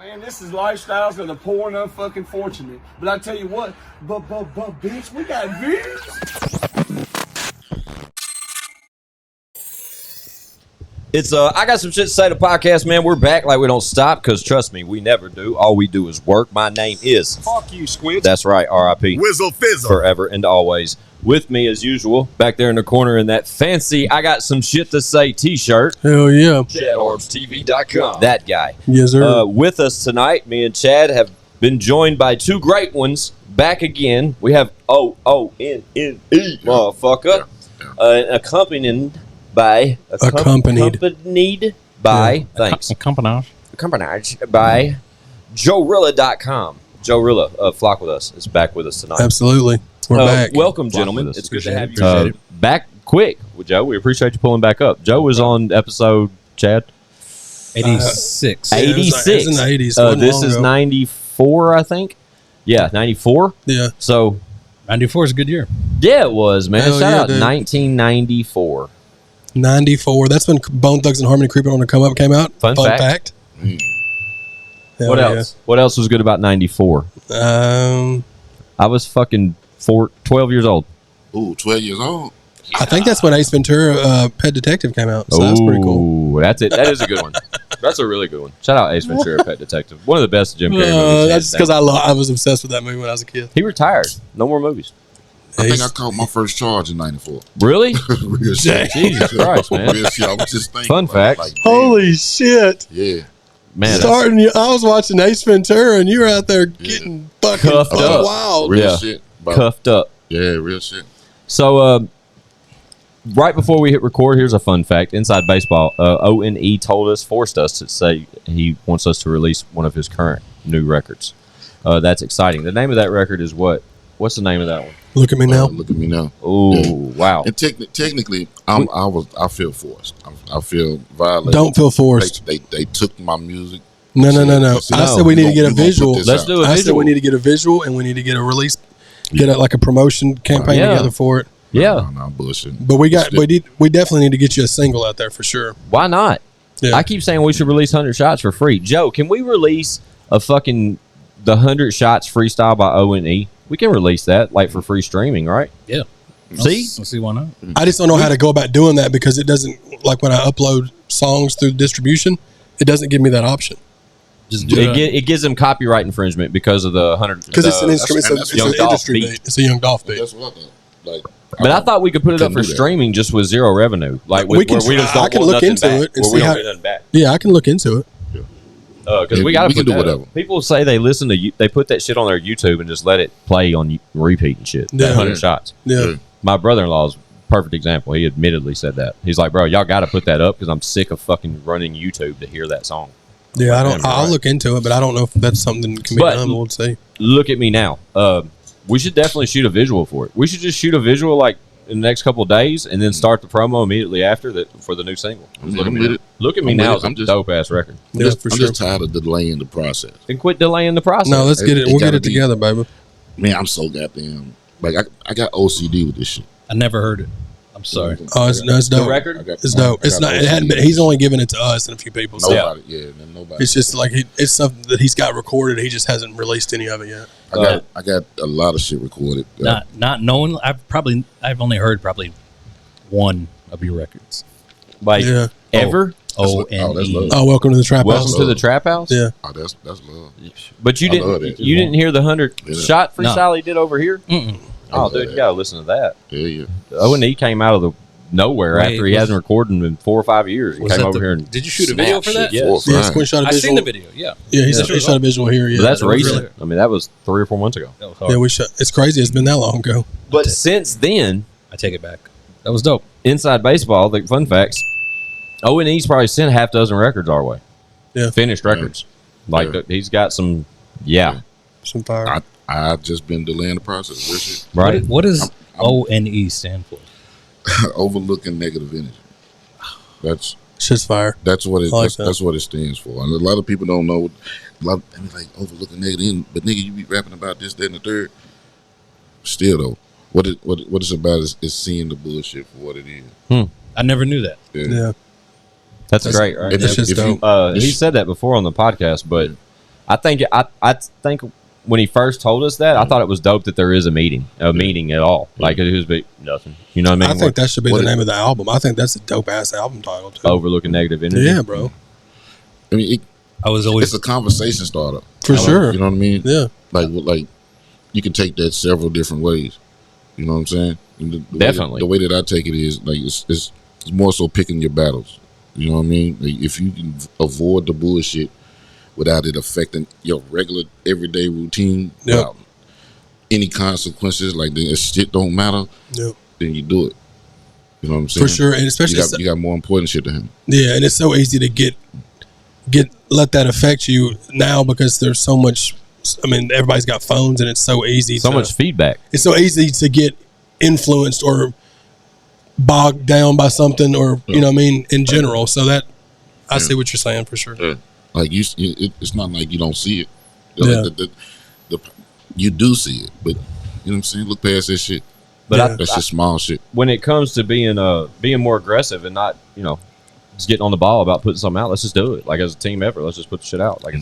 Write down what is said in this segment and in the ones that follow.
Man, this is lifestyles of the poor and unfucking fortunate. But I tell you what, bitch, we got views. It's I got some shit to say to podcast, man. We're back like we don't stop, because trust me, we never do. All we do is work. My name is Fuck you, Squid. That's right, R.I.P. Whizzle Fizzle. Forever and always. With me as usual, back there in the corner in that fancy I got some shit to say t-shirt. Hell yeah. ChadArmesTV.com. That guy. Yes, sir. With us tonight, me and Chad have been joined by two great ones back again. We have O.N.E, motherfucker. Accompanied by thanks. Accompanied by JoeRilla.com. JoeRilla, flock with us, is back with us tonight. Absolutely. We're back. Welcome, gentlemen. It's good to have you back quick with Joe. We appreciate you pulling back up. Joe was on episode, Chad? 86. 86. It was in the 80s. This is 94, I think. Yeah, 94. Yeah. So 94 is a good year. Yeah, it was, man. Hell Shout yeah, out dude. 1994. 94. That's when Bone Thugs and Harmony Creeping on the Come Up came out. Fun fact. What else? What else was good about 94? I was fucking 12 years old. Ooh, 12 years old. I think that's when Ace Ventura Pet Detective came out. So that's pretty cool. That's it. That is a good one. That's a really good one. Shout out Ace Ventura, Pet Detective. One of the best Jim Carrey movies. That's just because I was obsessed with that movie when I was a kid. He retired. No more movies. I think I caught my first charge in 94. Really? Real shit. Jesus Christ, man. Real shit. I was just thinking. Fun fact. Like, Holy shit. yeah. Man, I was watching Ace Ventura and you were out there getting fucking Cuffed up. wild. Real Yeah. shit. cuffed up. Yeah, real shit. So, right before we hit record, here's a fun fact. Inside Baseball, O.N.E forced us to say he wants us to release one of his current new records. That's exciting. The name of that record is what? What's the name of that one? Look at me now. Look at me now. Oh, Yeah. wow. And technically, I feel forced. I feel violated. Don't feel forced. They took my music. No. I said we need to get a visual. Let's do a I said visual. we need to get a visual and we need to get a release, get a promotion campaign Yeah. together for it. Yeah. No, bullshit. But we definitely need to get you a single out there for sure. Why not? Yeah. I keep saying we should release 100 Shots for free. Joe, can we release the 100 Shots freestyle by O.N.E? We can release that like for free streaming, right? Yeah. See? Let's see why not. I just don't know how to go about doing that because it doesn't, like when I upload songs through distribution, it doesn't give me that option. Just do it. It gives them copyright infringement because of the 100. Because it's an instrument, that's it's Young an Dolph industry beat. beat. It's a Young Dolph beat. That's what I thought. Like, But I thought we could put it up for couldn't do that. streaming just with zero revenue. Like We can- where we just don't I can want look nothing into back, it and where see we don't how- get nothing back. Yeah, I can look into it. Because Yeah, we got to we put can do that up. whatever. People say they listen to they put that shit on their YouTube and just let it play on repeat and shit. Yeah. 100 Shots. Yeah. My brother-in-law is a perfect example. He admittedly said that. He's like, bro, y'all got to put that up because I'm sick of fucking running YouTube to hear that song. Yeah, Damn, you're I'll right. look into it, but I don't know if that's something that can be But- done. We'll see. Look at me now. We should definitely shoot a visual for it. We should just shoot a visual like in the next couple of days and then start the promo immediately after that for the new single. Look at I'm me with now. it. Look at me I'm now. with It's it. a I'm just- dope ass record. Yeah, for I'm sure. just tired of delaying the process. And quit delaying the process. No, let's get it. It We'll get gotta it be- together, baby. Man, I'm so goddamn like I got OCD with this shit. I never heard it. I'm sorry. Oh, it's the dope. record. It's dope. It's not. It hadn't been. He's only given it to us and a few people. So Nobody. Yeah, nobody. it's just like it's something that he's got recorded. He just hasn't released any of it yet. I got a lot of shit recorded. Not knowing. I've only heard probably one of your records. Like Yeah. ever. O.N.E. Oh, welcome to the trap Welcome house. to the Trap House. Yeah. Oh, that's love. But you I love didn't. it. You didn't hear the 100 Yeah. Shot freestyle he did over here. Mm-mm. Oh, dude, you gotta listen to that. Yeah. O.N.E came out of the nowhere Wait, after he was- hasn't recorded in 4 or 5 years. He Was came that over here and did you shoot a video for that? Yeah. Yeah. Yeah, Squint shot a I visual. seen the video. Yeah. Yeah, he Yeah. shot a visual here. Yeah, that's that was recent. really- I mean, that was 3 or 4 months ago. That was hard. Yeah, we shot. It's crazy. It's been that long ago. But since then, I take it back. That was dope. Inside Baseball, the fun facts, O.N.E's probably sent half dozen records our way. Yeah. Finished records. Like Yeah. he's got some. Yeah. Some fire. I just been delaying the process. This shit. Right. What does O.N.E stand for? Overlooking negative energy. That's Shit's fire. That's what it. I like that's, that. that's what it stands for. And a lot of people don't know. A lot of, I mean, like overlooking negative, energy, but nigga, you be rapping about this, that, and the third. Still though, what it's about is seeing the bullshit for what it is. I never knew that. Yeah. That's great, right? If- That's just if you- dope. He said that before on the podcast, but I think when he first told us that, I thought it was dope that there is a meeting at all. Like it was nothing. You know what I mean? I think that should be the name of the album. I think that's a dope ass album title too. Overlooking Negative Energy. Yeah, bro. I mean, it's a conversation starter For sure. You know what I mean? Yeah. Like you can take that several different ways. You know what I'm saying? And Definitely. The way that I take it is like it's more so picking your battles. You know what I mean? Like, if you can avoid the bullshit without it affecting your regular everyday routine, without any consequences, like the shit don't matter, then you do it. You know what I'm saying? For sure, and especially you got more important shit to him. Yeah, and it's so easy to let that affect you now because there's so much. I mean, everybody's got phones, and it's so easy. So much feedback. It's so easy to get influenced or bogged down by something, or you know what I mean, in general. So that I see what you're saying for sure. Yeah. Like it's not like you don't see it. You do see it, but you know what I'm saying. Look past that shit. But that's just small shit. When it comes to being more aggressive and not just getting on the ball about putting something out, let's just do it. Like as a team effort, let's just put the shit out. Like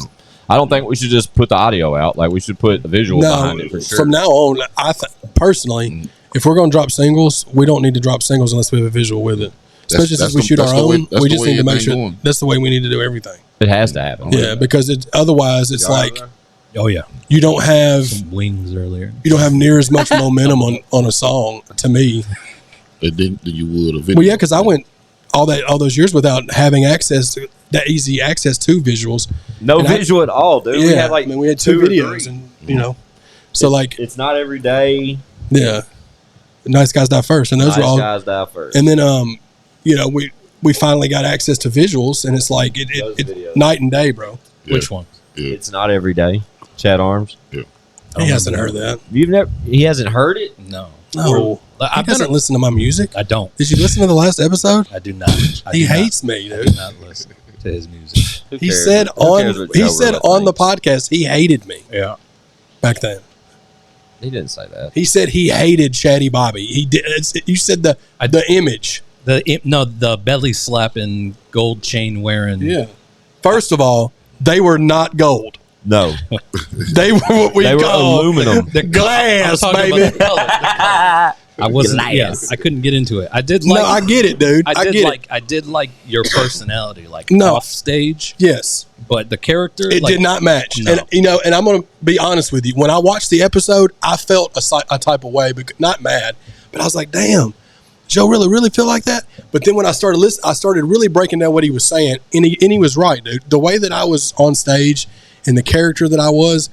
I don't think we should just put the audio out. Like we should put a visual behind it for sure. From now on, I personally, if we're going to drop singles, we don't need to drop singles unless we have a visual with it. Especially since we shoot our own, we just need to make sure that's the way we need to do everything. It has to happen. Yeah, because otherwise it's like, oh yeah, you don't have some wings earlier. You don't have near as much momentum on a song to me. Than you would a video. Well, yeah, because I went all those years without having that easy access to visuals. No visual at all, dude. Yeah, we had two videos, and so like it's not every day. Yeah, Nice Guys Die First, and those were all Nice Guys Die First. And then we finally got access to visuals, and it's like it night and day, bro. Yeah. Which one? Yeah. It's not every day. Chad Arms. Yeah. He hasn't heard that. He hasn't heard it? No. He doesn't listen to my music. I don't. Did you listen to the last episode? I do not. He hates me, dude. I do not listen to his music. He said on the podcast he hated me. Yeah. Back then. He didn't say that. He said he hated Chatty Bobby. He did. You said the image. The belly slapping, gold chain wearing. Yeah. First of all, they were not gold. No. They were what we call aluminum. The glass, baby. I wasn't. Yeah, I couldn't get into it. I did like. No, I get it, dude. I did like your personality, off stage. Yes, but the character did not match. No. And I'm going to be honest with you. When I watched the episode, I felt a type of way, but not mad. But I was like, damn, JoeRilla really feel like that. But then when I started listening, I started really breaking down what he was saying, and he was right, dude. The way that I was on stage and the character that I was,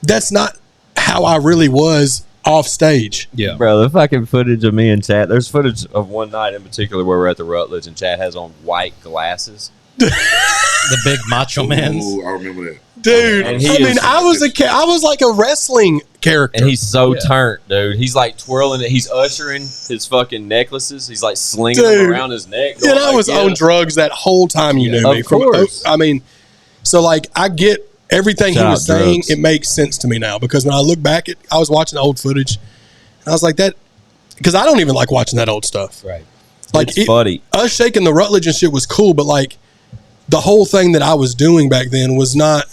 that's not how I really was off stage. Yeah. Bro, the fucking footage of me and Chad, there's footage of one night in particular where we're at the Rutledge and Chad has on white glasses. The big macho man. Ooh, I remember that. Dude, I was like a wrestling character. And he's so turned, dude. He's like twirling it. He's ushering his fucking necklaces. He's like slinging them around his neck. And I was on drugs that whole time you knew me. Of course. So like I get everything he was saying. It makes sense to me now because when I look back I was watching old footage and I was like that because I don't even like watching that old stuff. Right. Like it's funny. Us shaking the Rutledge and shit was cool, but like the whole thing that I was doing back then was not.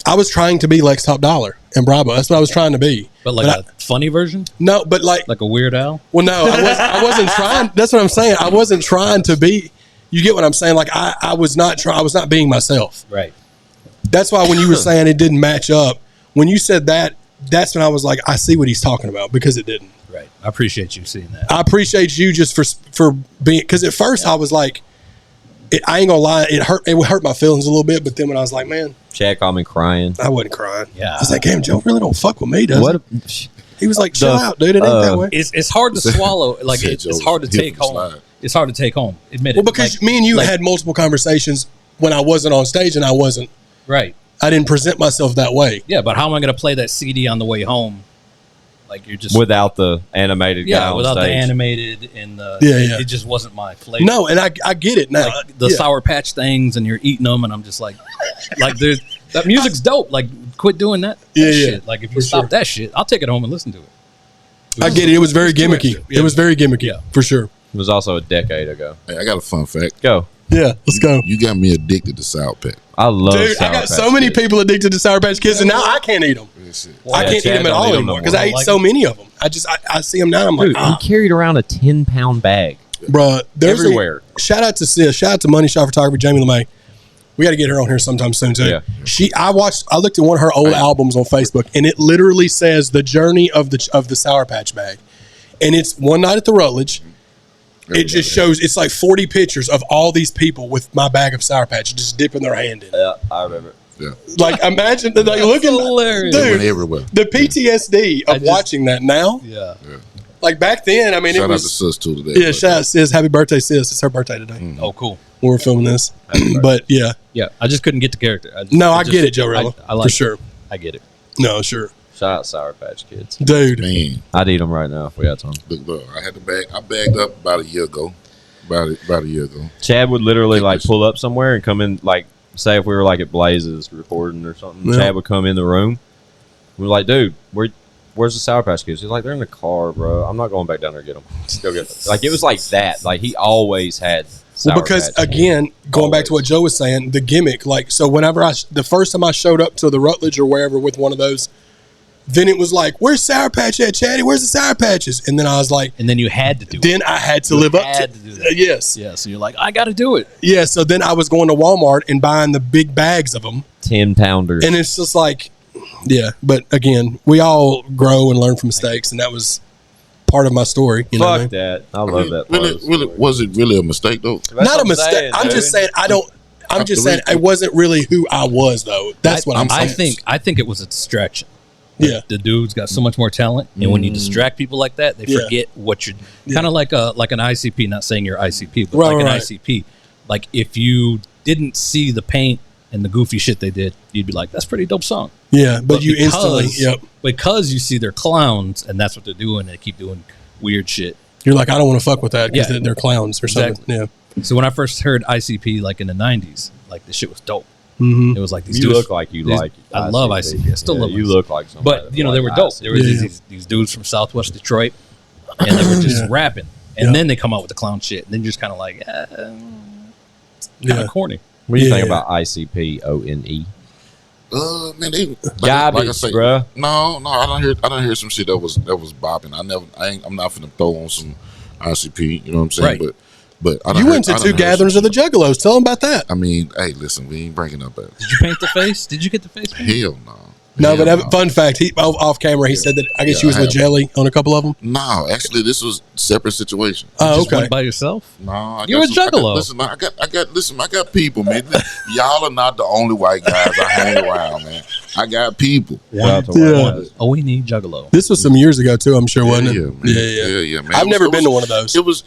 I was trying to be Lex TopDollar and Bravo. That's what I was trying to be. But a funny version? No, but like a Weird Al? Well, no, I wasn't trying. That's what I'm saying. I wasn't trying to be. You get what I'm saying? Like I was not trying. I was not being myself. Right. That's why when you were saying it didn't match up, when you said that, that's when I was like, I see what he's talking about because it didn't. Right. I appreciate you seeing that. I appreciate you just for being because at first I was like, I ain't gonna lie, it hurt my feelings a little bit, but then when I was like, man, Chad called me crying. I wasn't crying. Yeah. I was like, damn, Joe really don't fuck with me, does he? He was like, chill out, dude. It ain't that way. It's hard to swallow. Like it's hard to take home. It's hard to take home. Admit it. Well, because me and you had multiple conversations when I wasn't on stage and I wasn't. Right. I didn't present myself that way. Yeah, but how am I going to play that CD on the way home? Like you're just without the animated guy on without stage. the animated and the it just wasn't my flavor. No, and I get it now. Like the Sour Patch things, and you're eating them, and I'm just like that music's dope. Like, quit doing that shit. Like, if you stop that shit, I'll take it home and listen to it. I get it. It was very gimmicky. It was very gimmicky, for sure. It was also a decade ago. Hey, I got a fun fact. Go. Yeah, let's go. You got me addicted to Sour Patch. I love Dude, Sour I got Patch so many Kids. people addicted to Sour Patch Kids, and now I can't eat them. I can't eat Chad them at don't all eat 'em anymore no because more. I ate so many of them. I see them now, and I'm Dude, like, he carried around a 10-pound bag. Bruh, there's Everywhere. Shout out to Sis. Shout out to Money Shot Photography, Jamie LeMay. We got to get her on here sometime soon too. Yeah. I looked at one of her old albums on Facebook, and it literally says the journey of the Sour Patch bag, and it's one night at the Rutledge. It just shows it's like 40 pictures of all these people with my bag of Sour Patch just dipping their hand in. Yeah, I remember. Yeah. Like imagine like looking hilarious. It went dude. everywhere. The PTSD of watching that now. Yeah. Like back then, I mean, Shout it out was to Sis too today. yeah. Shout out Sis, happy birthday, Sis. It's her birthday today. Oh, cool. When we're filming this, but yeah, Yeah, I just couldn't get the character. I get it, JoeRilla, I like for it. sure. I get it. No, sure, Shout out Sour Patch Kids. dude. Man, I'd eat them right now if we had time. look, I had the bag. I bagged up about a year ago. About a year ago. Chad would literally like pull up somewhere and come in, like, say if we were like at Blaze's recording or something, Yeah. Chad would come in the room. We're like, dude, where's the Sour Patch Kids? He's like, they're in the car, bro. I'm not going back down there to get them. Just go get them. Like, it was like that. Like, he always had Sour Well, because Patch again, going back to what Joe was saying, the gimmick. Like, so whenever the first time I showed up to the Rutledge or wherever with one of those, then it was like, "Where's Sour Patch at, Chatty? Where's the Sour Patches?" And then I was like, And then you had to do it. then I had to live up had to to do that. yes, Yeah, so you're like, I got to do it. yeah. So then I was going to Walmart and buying the big bags of them, 10-pounders. and it's just like, yeah. But again, we all grow and learn from mistakes, and that was part of my story. You know what I Fuck mean? that. I love that. part of the Really, story. was it really a mistake though? That's Not what a I'm mistake. saying, I'm dude. just saying I don't. I'm just saying it wasn't really who I was though. That's what I'm saying. I think it was a distraction. Yeah. The dude's got so much more talent, and when you distract people like that, they Yeah. forget what you're. Yeah. Kind of like an ICP. Not saying you're ICP, but Right, like an right. ICP. Like if you didn't see the paint and the goofy shit they did, you'd be like, "That's a pretty dope song." Yeah, but you instantly, yep. Because you see they're clowns, and that's what they're doing. They keep doing weird shit. You're like, I don't want to fuck with that because Yeah. they're clowns or something. Exactly. Yeah. So when I first heard ICP, like in the '90s, like this shit was dope. Mm-hmm. It was like these You dudes. look like you these- like I love ICP. I still love You ICP. look like somebody. But you know they were like dope. ICP. There were Yeah. these dudes from Southwest Detroit, and they were just Yeah. rapping. And Yeah. then they come out with the clown shit, and then you're just kind of like, kind Yeah. of corny. What do you Yeah. think about ICP O.N.E? Man, they Garbage, bruh. No, I don't hear some shit that was bopping. I'm not finna throw on some ICP. You know what I'm saying? Right. But I done You heard- went to I done two heard gatherings some of the Juggalos. Tell them about that. I mean, hey, listen, we ain't breaking up that. Did you paint the face? Did you get the face paint? Hell no. No, Hell but fun fact, he off camera, he said that I guess Yeah, you was I with have. Jelly on a couple of them. No, actually, this was separate situation. Oh, Just okay. went by yourself? No, I You're got a some- juggalo. I got people, man. Y'all are not the only white guys I hang around, man. I got people. Shout out to Yeah. White Boys. O.N.E. Juggalo. This was some years ago too, I'm sure, wasn't it? man. Yeah, man. I've It never was- been to one of those. It was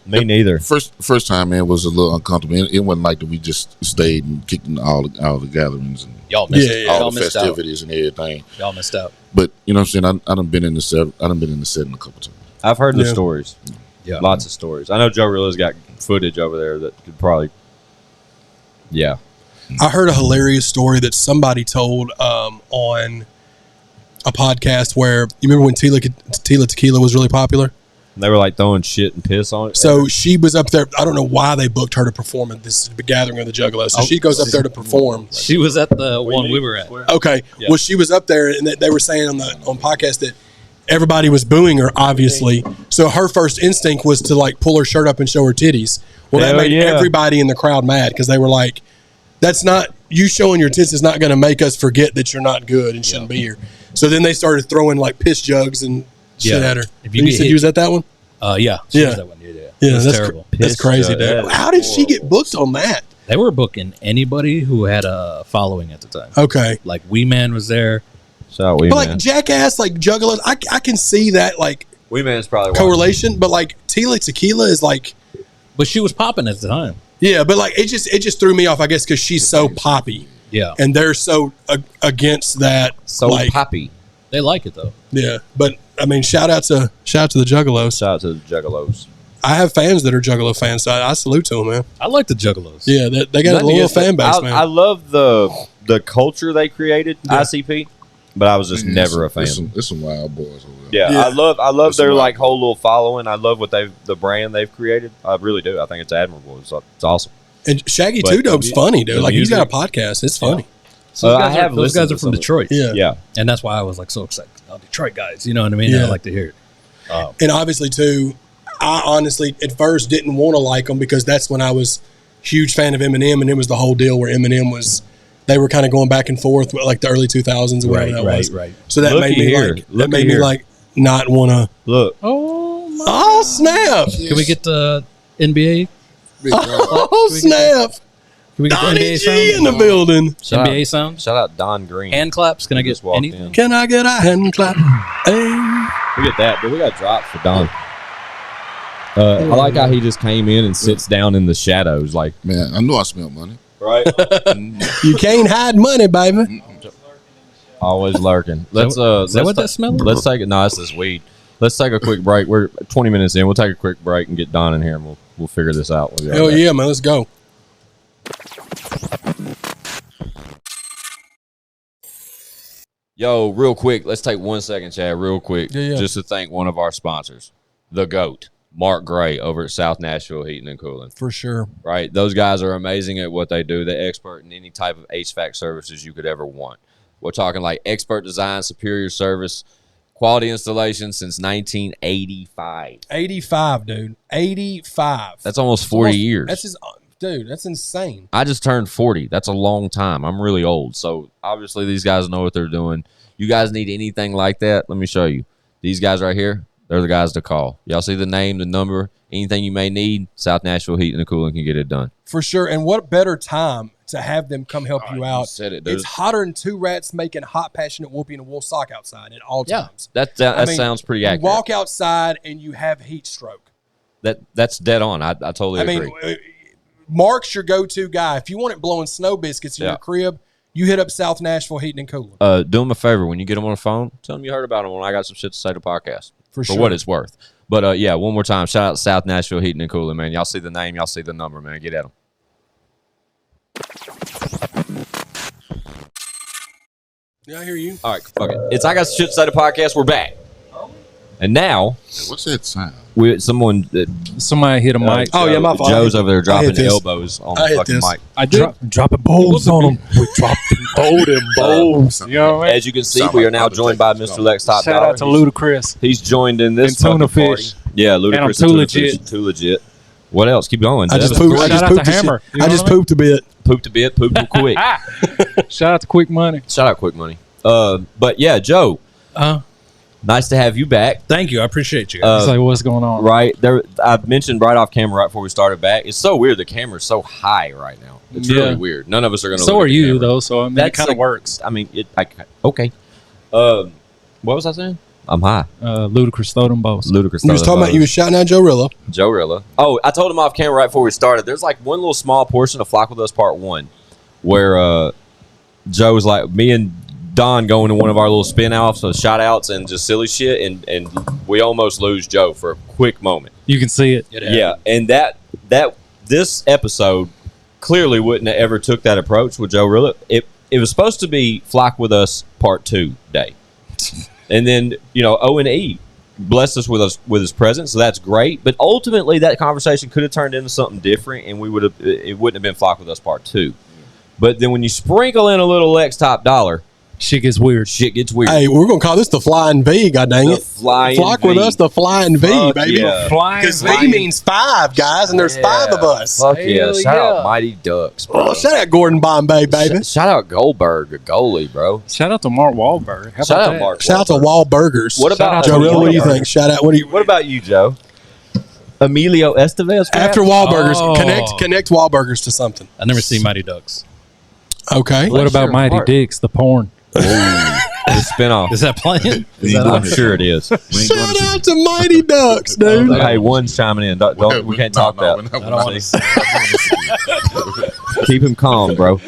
Me neither. first time, man. Was a little uncomfortable. It wasn't like that. We just stayed and kicked in all the gatherings and Y'all missed, Yeah, yeah. all y'all the missed out. festivities and everything. Y'all missed out. But you know what I'm saying? I done been in the set. I done been in the setting a couple times. I've heard the Yeah. stories. Yeah. Lots of stories. I know JoeRilla's got footage over there that could probably. Yeah. I heard a hilarious story that somebody told on a podcast where you remember when Tila Tequila was really popular. They were like throwing shit and piss on it. So she was up there. I don't know why they booked her to perform at this gathering of the Juggalos. So she goes up there to perform. She was at the one we were at. Okay. Yeah. Well, she was up there, and they were saying on podcast that everybody was booing her, obviously. So her first instinct was to like pull her shirt up and show her titties. Well, that Hell made yeah. everybody in the crowd mad because they were like, "That's not you showing your tits is not going to make us forget that you're not good and shouldn't be here." So then they started throwing like piss jugs and shit Yeah. at her. If You you get said hit- you was at that one? Yeah. She Yeah. was that one. Yeah. Yeah, It was that's terrible. That's Piss crazy, jug, dude. that is How did she get booked on that? They were booking anybody who had a following at the time. Okay. Like Wee Man was there. Shout out Wee But Man. like Jackass, like Juggalos, I can see that like Wee Man's probably watching. correlation, but like Tila Tequila is like, But she was popping at the time. yeah, but like it just threw me off, I guess, because she's so poppy Yeah. and they're so against that. So like, poppy. They like it though. yeah. But I mean, shout out to the Juggalos. Shout out to the Juggalos. I have fans that are Juggalo fans, so I salute to them, man. I like the Juggalos. Yeah, they got a Nothing little against fan it. base, I man. love the culture they created, Yeah. ICP, but I was just never a fan. There's some wild boys over there. Yeah, Yeah. I love That's their a lot. like whole little following. I love what the brand they've created. I really do. I think it's admirable. It's awesome. And Shaggy But Two Dope's funny, dude. the Like he's got a music- podcast. It's funny. So I have those listened guys to are from some of it. Detroit. Yeah. Yeah. And that's why I was like so excited. Oh, Detroit guys, you know what I mean? Yeah. I like to hear it. And obviously, too, I honestly at first didn't want to like them because that's when I was huge fan of Eminem, and it was the whole deal where Eminem was. They were kind of going back and forth with like the early 2000s or whatever that was. Right. So that Looky made me here. like Looky here. not want to. Look. Oh, my. Oh snap! Can we get the NBA? Big dog. Oh snap! Can we get the Donnie NBA G in sound? the building. NBA sound? Shout out Don Green. Hand claps? Can I get Just walked anything? in. Can I get a hand clap? Hey. We get that, but we got dropped for Don. I like how he just came in and sits down in the shadows, like Man, I know I smell money. right, You can't hide money, baby. always lurking. Is that what that smell is? Let's take it. No, it's this weed. Let's take a quick break. We're 20 minutes in. We'll take a quick break and get Don in here, and we'll figure this out. We'll be right Hell back. yeah, man. Let's go. Yo, real quick, let's take 1 second, Chad, real quick, Yeah. just to thank one of our sponsors, the GOAT, Mark Gray over at South Nashville Heating and Cooling. For sure. Right? Those guys are amazing at what they do. They're expert in any type of HVAC services you could ever want. We're talking like expert design, superior service, quality installation since 1985. 85, dude. 85. That's almost 40 years. Dude, that's insane. I just turned 40. That's a long time. I'm really old. So obviously these guys know what they're doing. You guys need anything like that? Let me show you. These guys right here, they're the guys to call. Y'all see the name, the number, anything you may need, South Nashville Heating and Cooling can get it done. For sure. And what better time to have them come help you out? said it, dude. It's hotter than two rats making hot, passionate whoopee in a wool sock outside at all Yeah. times. That I mean, sounds pretty you accurate. walk outside and you have heat stroke. That's dead on. I totally agree. Mark's your go-to guy. If you want it blowing snow biscuits in your crib, you hit up South Nashville Heating and Cooling. Do them a favor. When you get them on the phone, tell them you heard about them when I got some shit to say to podcast. For For sure. what it's worth. But, yeah, one more time. Shout out to South Nashville Heating and Cooling, man. Y'all see the name. Y'all see the number, man. Get at them. Yeah, I hear you. All right, fuck it. It's I Got Some Shit to Say to podcast. We're back. And now, What's that sound? somebody Hit a mic. Oh, yeah, my fault. Joe's over there dropping hit this. elbows on I the hit fucking this. mic. I did. Dropping bowls on them. We dropped them bowls. You know what I mean? As you can see, Sound we like are now Papa joined by Texas. Mr. Lex TopDollar. Shout out to Ludacris. He's joined in this And Tuna fucking Fish. party. Yeah, Ludacris. And I'm and too Tuna legit. Fish, too legit. What else? Keep going. I just That's pooped. great. I just Shout out pooped to a shit. Hammer. You I know just what I mean? pooped a bit. Pooped a bit, pooped real quick. Shout out to Quick Money. Shout out Quick Money. But yeah, Joe, nice to have you back. Thank you. I appreciate you guys. It's like, what's going on? Right there, I mentioned right off camera right before we started back. It's so weird. The camera's so high right now. It's really weird. None of us are going to. So are you, though, so I mean, it That's kind of like- works. I mean, okay. What was I saying? I'm high. Ludacris throw them bows. Ludicrous. We was talking about you was shouting out JoeRilla. JoeRilla. Oh, I told him off camera right before we started. There's like one little small portion of Flock With Us Part 1 where Joe was like, me and Don going to one of our little spin-offs of shout-outs and just silly shit, and we almost lose Joe for a quick moment. You can see it. Yeah, and that this episode clearly wouldn't have ever took that approach with JoeRilla. It was supposed to be Flock With Us Part 2 day. And then, O.N.E. blessed us with his presence, so that's great. But ultimately, that conversation could have turned into something different, and it wouldn't have been Flock With Us Part 2. But then when you sprinkle in a little Lex TopDollar, Shit gets weird. shit gets weird. Hey, we're gonna call this the Flying V. God dang The it! Flying Flock V. with us, the Flying V, Fuck baby. yeah. Flying Because V V. means 5 guys, and there's 5 of us. Fuck yeah. Hell Shout yeah. out Mighty Ducks, bro. Oh, shout out Gordon Bombay, baby. Shout out Goldberg, the goalie, bro. Shout out to Mark Wahlberg. How Shout about out that? Mark. Shout out to Wahlberg. Wall Burgers. What about out to JoeRilla? What do you Wahlberg. think? Shout out. What about you, Joe? Emilio Estevez? After Wahlburgers, Oh. connect Wahlburgers to something. I never seen Mighty Ducks. Okay. What about your Mighty heart. Dicks, the porn? The spinoff. Is that playing? I'm sure it is. Shout out to Mighty Ducks, dude. Hey, one's chiming in. We can't talk that. Keep him calm, bro.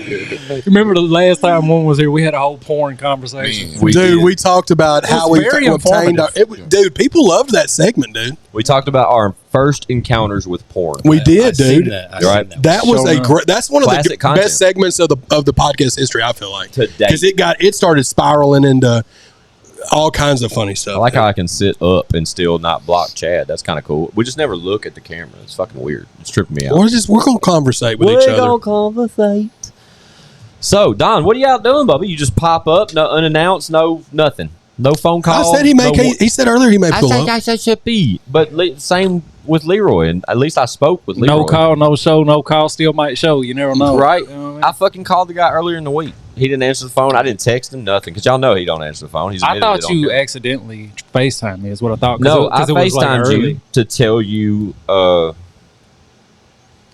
Remember the last time one was here, we had a whole porn conversation. Man. We talked about how we very obtained our. informative. Dude, people loved that segment, dude. We talked about our first encounters with porn. We did, I've seen dude. that. I've Right. seen That was Sure a enough. great. That's one of the Classic content. best segments of the podcast history. I feel like Today. because it started spiraling into all kinds of funny stuff. I like how I can sit up and still not block Chad. That's kind of cool. We just never look at the camera. It's fucking weird. It's tripping me out. We're gonna conversate with each other. We're gonna conversate. So, Don, what are you out doing, Bubba? You just pop up, no unannounced, no nothing, no phone call. I said he said earlier he may pull up. I should be, but same with Leroy, and at least I spoke with Leroy. No call, no show, no call, still might show. You never know. Right? You know what I mean? I fucking called the guy earlier in the week. He didn't answer the phone. I didn't text him nothing because y'all know he don't answer the phone. He's I thought you accidentally FaceTimed me is what I thought. No, I it was like FaceTimed early. you to tell you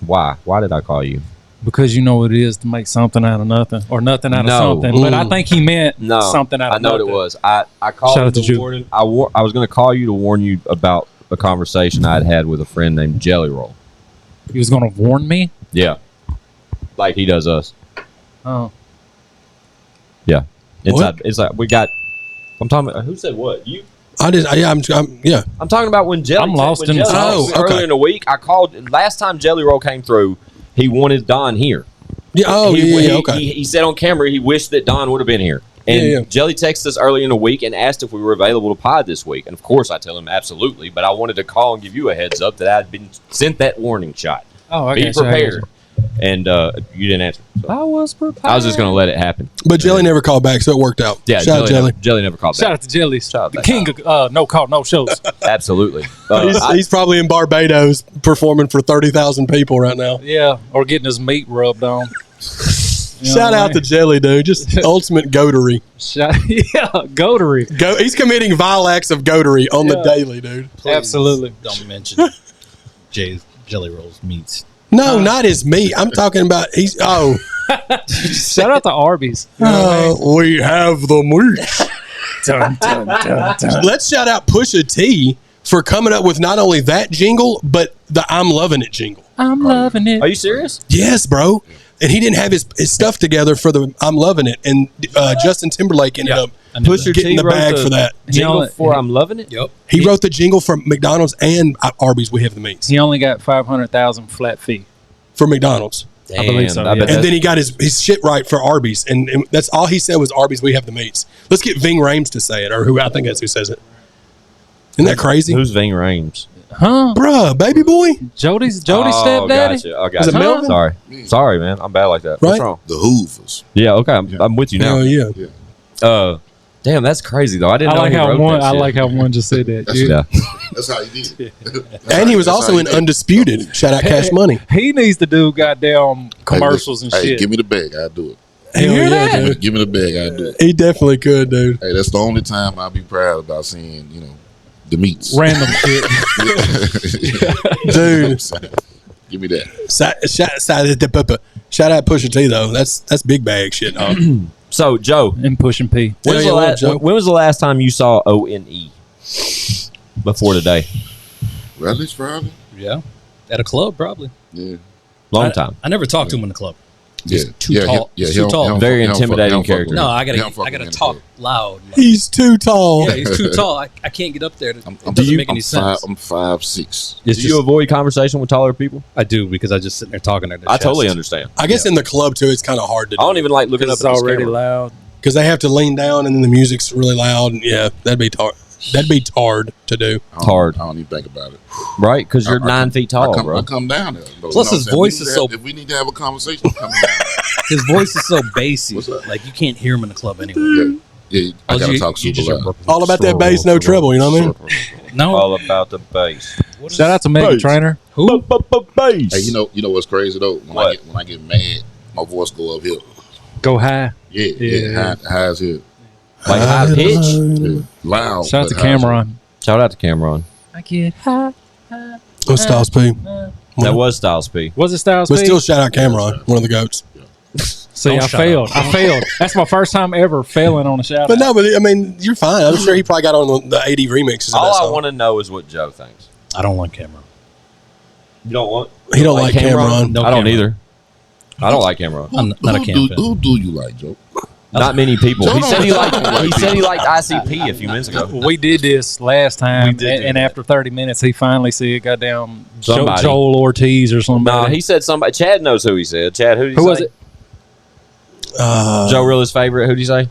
why. Why did I call you? Because you know what it is to make something out of nothing or nothing out of No. something. But I think he meant something out of nothing. I know what it was. I called Shout out you to to Juke. warn. I was going to call you to warn you about a conversation I had with a friend named Jelly Roll. He was going to warn me? Yeah, like he does us. Oh. Yeah, What? it's like we got. I'm talking about who said what? You. I'm I'm talking about when Jelly. I'm lost when in the Jelly sauce. Roll- earlier in the week. I called last time Jelly Roll came through. He wanted Don here. Yeah. Oh, He- okay. He said on camera he wished that Don would have been here. And Yeah. Jelly texted us early in the week and asked if we were available to pod this week. And of course, I tell him absolutely. But I wanted to call and give you a heads up that I had been sent that warning shot. Oh, I Be got you. prepared. And you didn't answer. So I was prepared. I was just going to let it happen. But Jelly never called back, so it worked out. Yeah, Shout out Jelly. Jelly never called Shout back. out to Jellies. Shout out The that king of no call, no shows. Absolutely. He's probably in Barbados performing for 30,000 people right now. Yeah, or getting his meat rubbed on. You know Shout what I out mean? to Jelly, dude. Just ultimate goatery. Yeah, goatery. He's committing vile acts of goatery on the daily, dude. Absolutely. Don't mention Jelly Roll's meats. No, not his meat. I'm talking about Shout out to Arby's. You know what I mean? we have the meat. Dun, dun, dun, dun. Let's shout out Pusha T for coming up with not only that jingle, but the I'm Loving It jingle. I'm loving it. Are you serious? Yes, bro. And he didn't have his stuff together for the I'm Loving It. And Justin Timberlake ended up Pusha getting T the wrote bag for that. jingle You know, for I'm Loving It? Yep. He wrote the jingle for McDonald's and Arby's We Have the Meats. He only got 500,000 flat fee. For McDonald's. Damn, I believe so, I bet yeah. And that's- then he got his shit right for Arby's. And that's all he said was Arby's We Have the Meats. Let's get Ving Rhames to say it, or who I think that's who says it. Isn't that crazy? Who's Ving Rhames? Huh? Bruh, baby boy. Jody's stepdaddy? Gotcha. Oh, Was it gotcha. Melvin? Sorry, man. I'm bad like that. Right? What's wrong? The Hoovers. Yeah, okay. I'm with you now. Oh, yeah. Damn, that's crazy though. I didn't I know like he how wrote one. that I shit. like how one just said that. That's- Yeah. Yeah. That's how he did it. And he was also in Undisputed. Shout out Cash Money. He needs to do goddamn commercials and Hey, shit. give me the bag. I'll do it. Hell hear yeah, that? dude. Give me the bag. I'll do it. He definitely could, dude. Hey, that's the only time I'll be proud about seeing, the meats. Random shit. Dude. Give me that. Shout out Pusha T, though. That's big bag shit, dog. So, Joe, And pushing P. when was, Yeah, the yeah, last, Joe. when was the last time you saw O.N.E? Before today? Rallies Friday? Yeah. At a club, probably. Yeah. Long time. I never talked to him in the club. Yeah. Too yeah, tall. Yeah, Too tall. Very intimidating character. No, I He don't gotta fuck with me in the talk club. loud. Like, He's too tall. yeah, he's too tall. I can't get up there. It I'm doesn't make any sense. I'm 5'6". It's Do you avoid conversation with taller people? I do because I just sit there talking at their I totally chest. understand. I guess in the club, too, it's kind of hard to I do. don't even like looking up It's at this already camera. loud. Because they have to lean down and then the music's really loud. And yeah, that'd be hard to do. Hard. I don't even think about it. Right? Because you're I 9 feet tall, I bro. come down there. Bro. Plus his voice is so- If we need to have a conversation, I'm coming down. His voice is so bassy. What's up? Like you can't hear him in the club anyway. Yeah, I gotta talk super loud. All about that bass, no treble, you know what I mean? No. All about the bass. Shout out to Megan Trainer. Who? Bass. Hey, you know what's crazy though? What? When I get mad, my voice go up here. Go high. Yeah, high as here. Like high pitch? Yeah. Loud. Shout out to but high as Cameron. Shout out to Cameron. I get high. Oh, Styles P. That was Styles P. Was it Styles But P? still, shout out Cameron, one of the goats. See, Don't I shut failed. up. I failed. That's my first time ever failing on a shout But out. no, but I mean, you're fine. I'm sure he probably got on the 80 remixes. Of that All I song. want to know is what Joe thinks. I don't like Cameron. You don't want? He don't like Cameron. No I don't Cameron. either. I don't like Cameron. I'm not a Cam fan. Who do you like, Joe? Not many people. He Joe said he don't liked. like He people. said he liked ICP a few minutes ago. We did this last time, did do and that. after 30 minutes, he finally said, "Goddamn, Somebody. Joel Ortiz or somebody." No, he said somebody. Chad knows who he said. Chad, who did he Who say? was it? JoeRilla's favorite. Who did he say?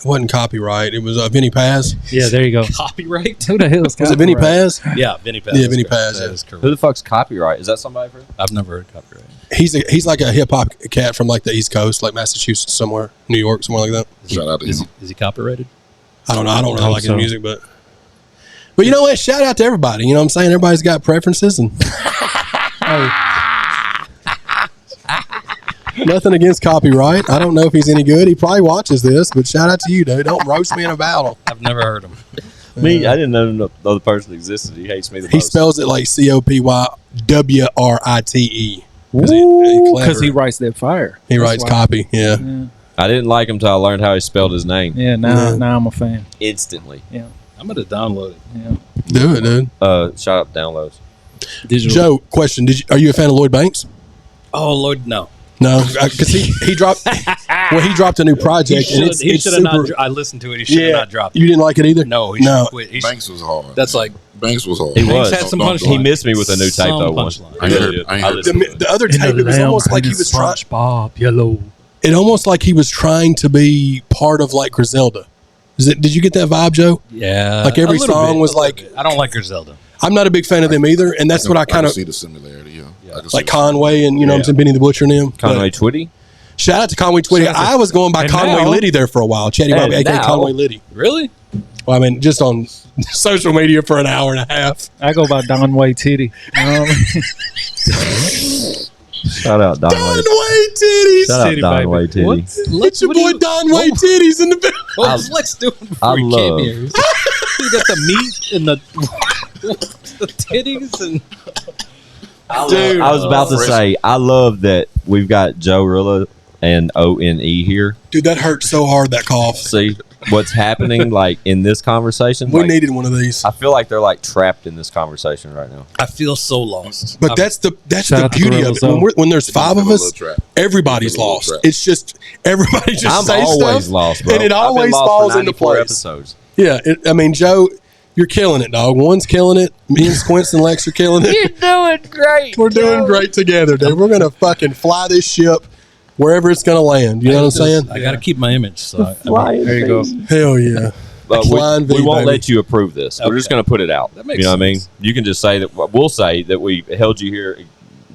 It wasn't Copyright. It was Vinny Paz. Yeah, there you go. Copyright? Who the hell is Was it Vinny Copyright? Paz? Yeah, Vinny Paz. Yeah, Vinny Paz, That yeah. is correct. Who the fuck's Copyright? Is that somebody for? I've never heard copyright. He's like a hip hop cat from like the East Coast, like Massachusetts somewhere, New York, somewhere like that. Shout out to Is him. he copyrighted? I don't know. I don't really hope like his so. music, but you know what? Shout out to everybody. You know what I'm saying? Everybody's got preferences and nothing against Copyright. I don't know if he's any good. He probably watches this, but shout out to you, dude. Don't roast me in a battle. I've never heard him. Me, I didn't know the other person existed. He hates me the He most. spells it like COPYWRITE. Because he writes that fire. He That's writes why. copy. Yeah. Yeah, I didn't like him until I learned how he spelled his name. yeah. Now I'm a fan. Instantly. Yeah, I'm going to download it. yeah. Do it, dude. Shout out downloads. Digital. Joe, question: Are you a fan of Lloyd Banks? Oh, Lord, no. No, because he dropped. Well, he dropped a new project, and it's He should have super. not. I listened to it. He should have not dropped it. You didn't like it either. No, he No. should quit. He should- Banks was hard. That's like Banks was hard. He was. had some Don't- punchline. He missed me with a new tape Some though once. punchline. I ain't heard- I ain't heard listened to it. The other tape, it was almost like he was trying. SpongeBob yellow. It almost like he was trying to be part of like Griselda. Did you get that vibe, Joe? Yeah. Like every a little song bit, was a little like- bit. I don't like Griselda. I'm not a big fan of them either, and that's what I kind can of see the similarity. Yeah, I can like see Conway and what I'm saying, Benny the Butcher and them. Conway But Twitty. shout out to Conway Twitty. I was going by And Conway now- Liddy there for a while. Chatty And Bobby, aka now- Conway Liddy. Really? Well, I mean, just on social media for an hour and a half. I go by Don Way Titty. You know what I mean? Shout out Don Don Way. Way Titties. Shout out Titty, Don baby. Way Titty. It's your boy Don Way Titties in the building. What was Lex doing before I he love- came here? He got the meat and the titties and Dude. I was about to say, I love that we've got JoeRilla and O.N.E here. Dude, that hurt so hard, that cough. See what's happening like in this conversation. We Like, needed one of these. I feel like they're like trapped in this conversation right now. I feel so lost. But that's the Shout out to beauty of Gorillas, it. When, though. when there's five of a us, little trap. everybody's It's a little lost. trap. It's just everybody just I'm says always stuff, lost, bro. and it I've been always lost for falls into 94 place. episodes. Yeah, I mean, Joe, you're killing it, dog. One's killing it. Me and Squints and Lex are killing it. You're doing great. We're doing great together, dude. We're gonna fucking fly this ship wherever it's gonna land. You know what I'm saying? I got to keep my image. So There you go. Hell yeah. But Flying we V, won't baby. let you approve this. We're just Okay. going to put it out. That makes you know what I mean? sense. You can just say that. We'll say that we held you here.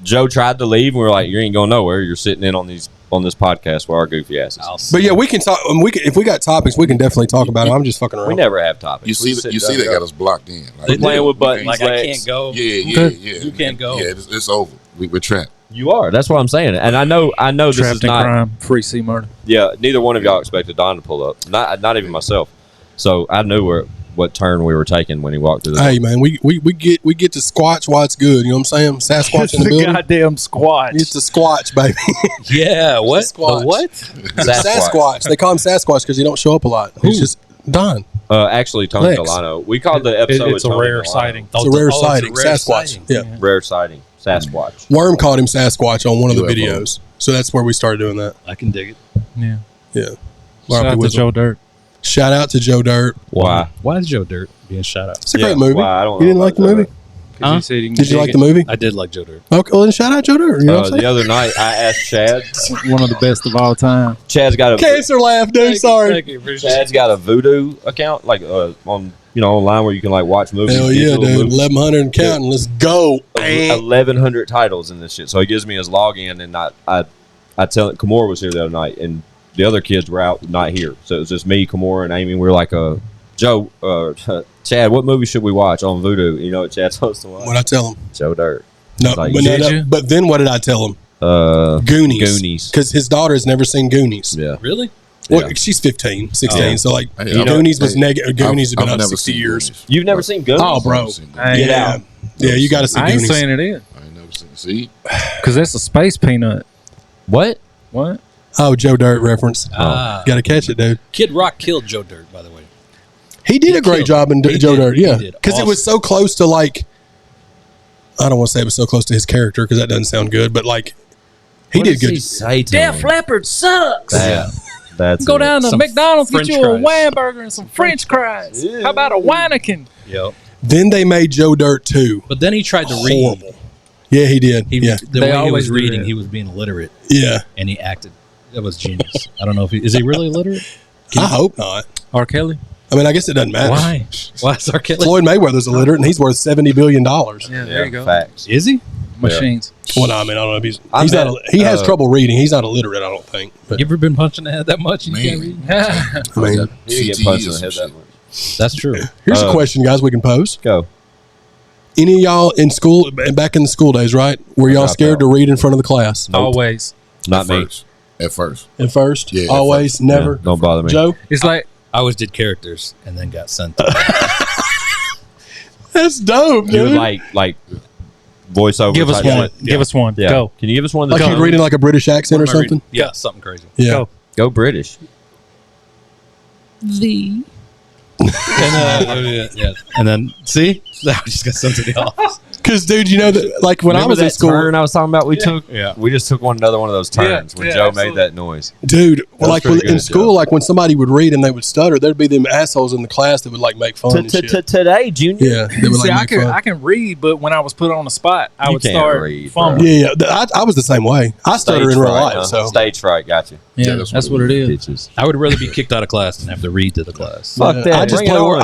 Joe tried to leave, and we were like, "You ain't going nowhere. You're sitting in on this podcast with our goofy asses." But yeah, we can talk. If we got topics, we can definitely talk about it. I'm just fucking around. We never have topics. You see, they got us blocked in. Like, They playing do. with buttons. Like Lex. I can't go. yeah. You can't go. Yeah, it's over. We're trapped. You are. That's what I'm saying. And I know. This Trapped is in not. crime, free sea murder. Yeah, neither one of y'all expected Don to pull up. Not even myself. So I knew what turn we were taking when he walked through the Hey man, we get to squatch while it's good. You know what I'm saying? Sasquatch in the the building. goddamn squatch. It's the squatch, baby. Yeah. What? Sasquatch. The what? Sasquatch. They call him Sasquatch because he don't show up a lot. He's just Don. Actually, Tony Lex. Delano. We called the episode. It's a Tony rare Delano. sighting. It's a rare sighting. It's a rare Sasquatch. sighting. Yeah. Rare sighting. Sasquatch. Worm called him Sasquatch on one of the UFO. videos. So that's where we started doing that. I can dig it. Yeah. Yeah. Shout out to Joe Dirt. Shout out to Joe Dirt. Why? Why is Joe Dirt being shout out? It's a great movie. Why? I don't You know didn't like the about movie? Because he said he can Did you dig like it. the movie? I did like Joe Dirt. Okay, well then shout out Joe Dirt. You know what I'm The saying? other night, I asked Chad. One of the best of all time. Chad's got a Cancer laugh, dude. Sorry. Thank you. Appreciate Chad's got a Voodoo account, like on online where you can like watch movies. Hell yeah, digital dude. movies. 1,100 and counting. Let's go. 1,100 titles in this shit. So he gives me his login, and I tell it. Kimura was here the other night, and the other kids were out, not here. So it was just me, Kimura, and Amy. We were like, Joe, Chad, what movie should we watch on Voodoo? You know what Chad's supposed to watch? What'd I tell him? Joe Dirt. No, Like, but, did you? but then what did I tell him? Goonies. Goonies. Because his daughter has never seen Goonies. Yeah. Really? Well, Yeah. she's 15, 16. Oh. So, like, Hey, Goonies was negative. Goonies have been I've out never 60 seen years. Goonies. You've never seen Goonies? Oh, bro. Never seen Goonies. I ain't- Yeah. out. Yeah, you got to see I ain't Goonies. saying it is. I ain't never seen. See, Because that's a space peanut. What? What? Oh, Joe Dirt reference. Ah. Got to catch it, dude. Kid Rock killed Joe Dirt, by the way. He did a great killed job in him. He Joe did. Dirt, He yeah. did. Because it was so close to, like, I don't want to say it was so close to his character because that doesn't sound good, but, like, he What did does good. He say to Def him? Leppard sucks. Yeah. That's Go it. down to Some McDonald's, get French you a fries. Whataburger and some French fries. How about a Weineken? Yep. Then they made Joe Dirt 2. But then he tried to read. Horrible. Yeah, he did. He, yeah. The They way he always was do reading, that. he was being illiterate, Yeah. and he acted. That was genius. I don't know if is he really illiterate? I hope not. R. Kelly? I mean, I guess it doesn't matter. Why? Why is R. Kelly? Floyd Mayweather's illiterate, and he's worth $70 billion. Yeah, there you go. Facts. Is he? Machines. Well, I mean, I don't know if he's I bet, not. He has trouble reading. He's not illiterate, I don't think. But You ever been punched in the head that much? You can't read? I mean, He didn't get punched in the head that much. That's true. here's a question, guys. We can pose. Go. Any of y'all in school, back in the school days, right? Were y'all got scared that. to read in front of the class? Always. Not me. At first. At first? Yeah, at Always? first. Never? Yeah, don't bother me. Joe? It's like, I always did characters and then got sent. That's dope, You would dude. like voiceover. give us type one. shit? Give us one. Yeah. Go. Can you give us one? Like That's you'd read in like a British accent or What am I reading? something? Yeah, something crazy. Yeah. Go. Go British. And then see, I just got sent to the office. Because, dude, you know, that like when I Remember was in that school, turn I was talking about? We took. Yeah. We just took another one of those turns when yeah, Joe absolutely. made that noise. dude, was like pretty in good, school, Joe. like when somebody would read and they would stutter, there'd be them assholes in the class that would like make fun and shit. Today, Junior. Yeah, they would See, like make fun. I can read, but when I was put on the spot, I You would can't start read, fumbling. Yeah, I was the same way. I stutter in real life, so Stage fright, got you. Yeah, that's that's what what it it is. Bitches. I would rather be kicked out of class than have to read to the class. Fuck Yeah. that.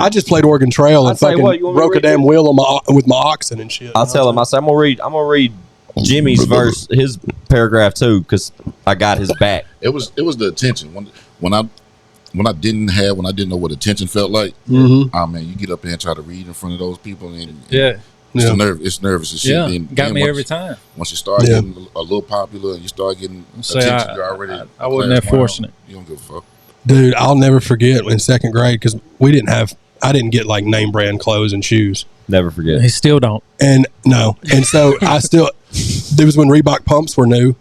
I just played Oregon Trail and I'll tell you fucking what, you want me to broke a read damn this? wheel on with my oxen and shit. I'll tell him. I said I'm gonna read Jimmy's verse, his paragraph too, because I got his back. It was the attention. When I didn't know what attention felt like, Mm-hmm. oh man, you get up there and try to read in front of those people and Yeah. it's Yeah. it's nervous and shit. Yeah. Then Got me once- every time. Once you start Yeah. getting a little popular and you start getting Say attention, you're already I wasn't that class clown. fortunate. You don't give a fuck. Dude, I'll never forget in second grade because I didn't get like name brand clothes and shoes. Never forget. He still don't. And no. And so there was when Reebok pumps were new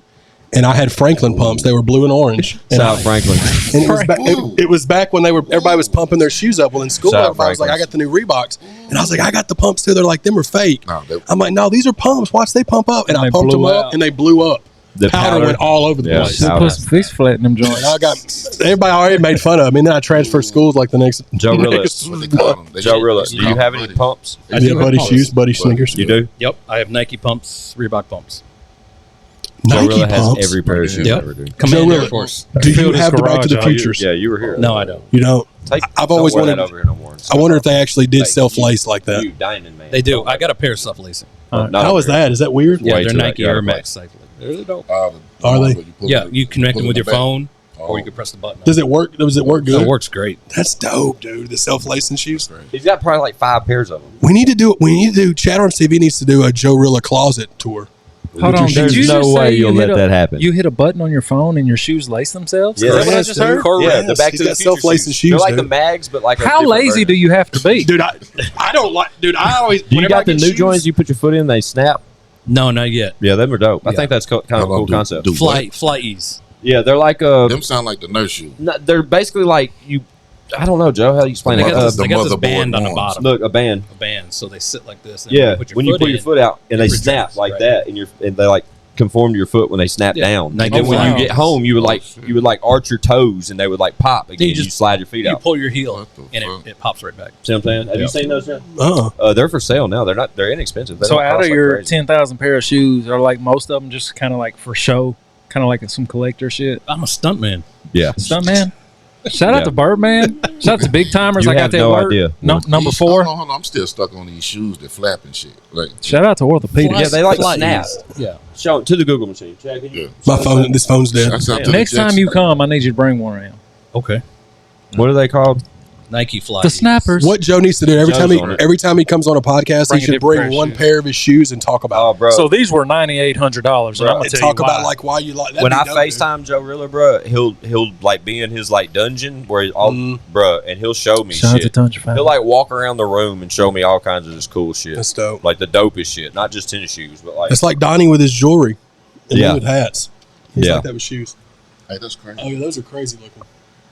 and I had Franklin pumps. They were blue and orange. And, Shout out Franklin. and it was back when everybody was pumping their shoes up. Well, in school, Shout out everybody was like, I Franklin's. got the new Reeboks. And I was like, I got the pumps too. They're like, them are fake. No, I'm like, no, these are pumps. Watch, they pump up. And I they pumped them blew up out. and they blew up. The Powder went all over the Yeah, place. Should powder. put some face flat in them joints. And I got everybody already made fun of me. And then I transferred schools like the next. JoeRilla. That's what they call them. They JoeRilla, should- do you have any pumps? I Yeah, do buddy have shoes, pumps. buddy sneakers. You do? Yep, I have Nike pumps, Reebok pumps. Nike JoeRilla has pumps. every pair of shoes Yep. I ever do. Command JoeRilla. Air Force. Do you Filled his have the Back to the garage out. Futures? Yeah, you were here. No, I don't. You don't. I've always don't wear wanted. that over here no more. I wonder if they actually did self-lace like that. You dining man. They do. I got a pair of self-lacing. Not How over is here. that? Is that weird? Yeah, Way they're too Nike out Air of Max cycling. They're really dope. Are where they? put Yeah, them- you connect put them with in your the back. phone, Oh. or you can press the button. Does it work? Does it work good? It works great. That's dope, dude. The self-lacing shoes. He's got probably like 5 pairs of them. We need to do. ChadArmesTV needs to do a JoeRilla closet tour. Hold on. There's Did you no just way say you'll you let hit that happen. You hit a button on your phone and your shoes lace themselves? Yeah. Is that what I Yes, just dude. heard? Yeah, the Back He's to the got Future self-lacing shoes, They're like the dude. mags, but like a How different lazy version. do you have to be? Dude, I don't like. Dude, I always. Do you whenever I got the get new shoes- joints you put your foot in, they snap? No, not yet. Yeah, them are dope. I Yeah. think that's kind of a cool concept. Do Fly Ease. Yeah, they're like Them sound like the nurse shoe. they're basically like you. I don't know, Joe. How do you explain They it? got this, the they got this motherboard band on the ones. bottom. Look, a band. A band, so they sit like this. And Yeah, when you put in, your foot out and they it snap retracts, like right. that, and they like conform to your foot when they snap Yeah. down. Nike And then when Fly you get Ease. home, you would like arch your toes and they would like pop again. You just- slide your feet You out. pull your heel, What the and fuck? it pops right back. See what I'm saying? Have you Yeah. seen those? Yet? Uh-uh. They're for sale now. They're inexpensive. They So don't out cost of like your crazy. 10,000 pair of shoes, are like most of them just kind of like for show, kind of like some collector shit? I'm a stuntman. Yeah. Stuntman? Shout out Yeah. to Birdman. Shout out to Big Timers. You I got have that no word. idea. Number These- 4. Hold on, I'm still stuck on these shoes that flap and shit. Like, Shout out to Orthopedics. Yeah, they like Fly snap. Ease. Yeah. Show it to the Google machine. Chad, can you- yeah. This phone's dead. Shouts out to the Next time Jets. you come, I need you to bring one around. Okay. What are they called? Nike Fly The Ease. snappers. What Joe needs to do every Joe's time on it. he comes on a podcast, Bring he a should different bring pair of one shoes. pair of his shoes and talk about. Oh, bro. So these were $9,800, and I'm gonna and tell talk you about why. like why you like. when I FaceTime JoeRilla, bro, he'll like be in his like dungeon where all bro, and he'll show me Shout out to shit. Dungeon Family. He'll like walk around the room and show me all kinds of this cool shit, That's dope. like the dopest shit, not just tennis shoes, but like It's like Donnie with his jewelry and Yeah. me with hats. He's Yeah. like that with shoes. Hey, that's crazy. Oh yeah, those are crazy looking.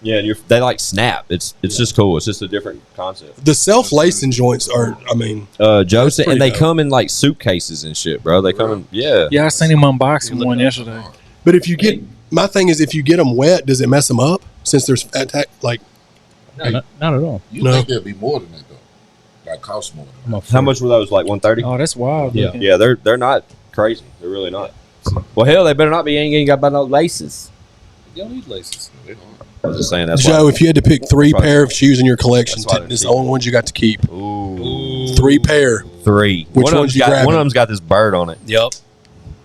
yeah, and they like snap. It's just cool. It's just a different concept. The self-lacing joints are. I mean, Joe said, pretty and they dope. come in like suitcases and shit, bro. They come in, yeah. Yeah, I seen him unboxing one yesterday. but if you get my thing is if you get them wet, does it mess them up? Since there's attack like No, not at all. You No. think there'd be more than that though? Like cost more than that. How much were those? Like 130? Oh, that's wild. Yeah. looking. Yeah, they're not crazy. They're really not. Well, hell, they better not be. Ain't got about no laces. You don't need laces. They hard. I was just saying that's Joe, why. if you had to pick 3 That's why- pair of shoes in your collection, that's why they're this is the cheap. only ones you got to keep. Ooh. 3 pair. 3. Which one of ones them's you got, grabbing? One of them's got this bird on it. Yep.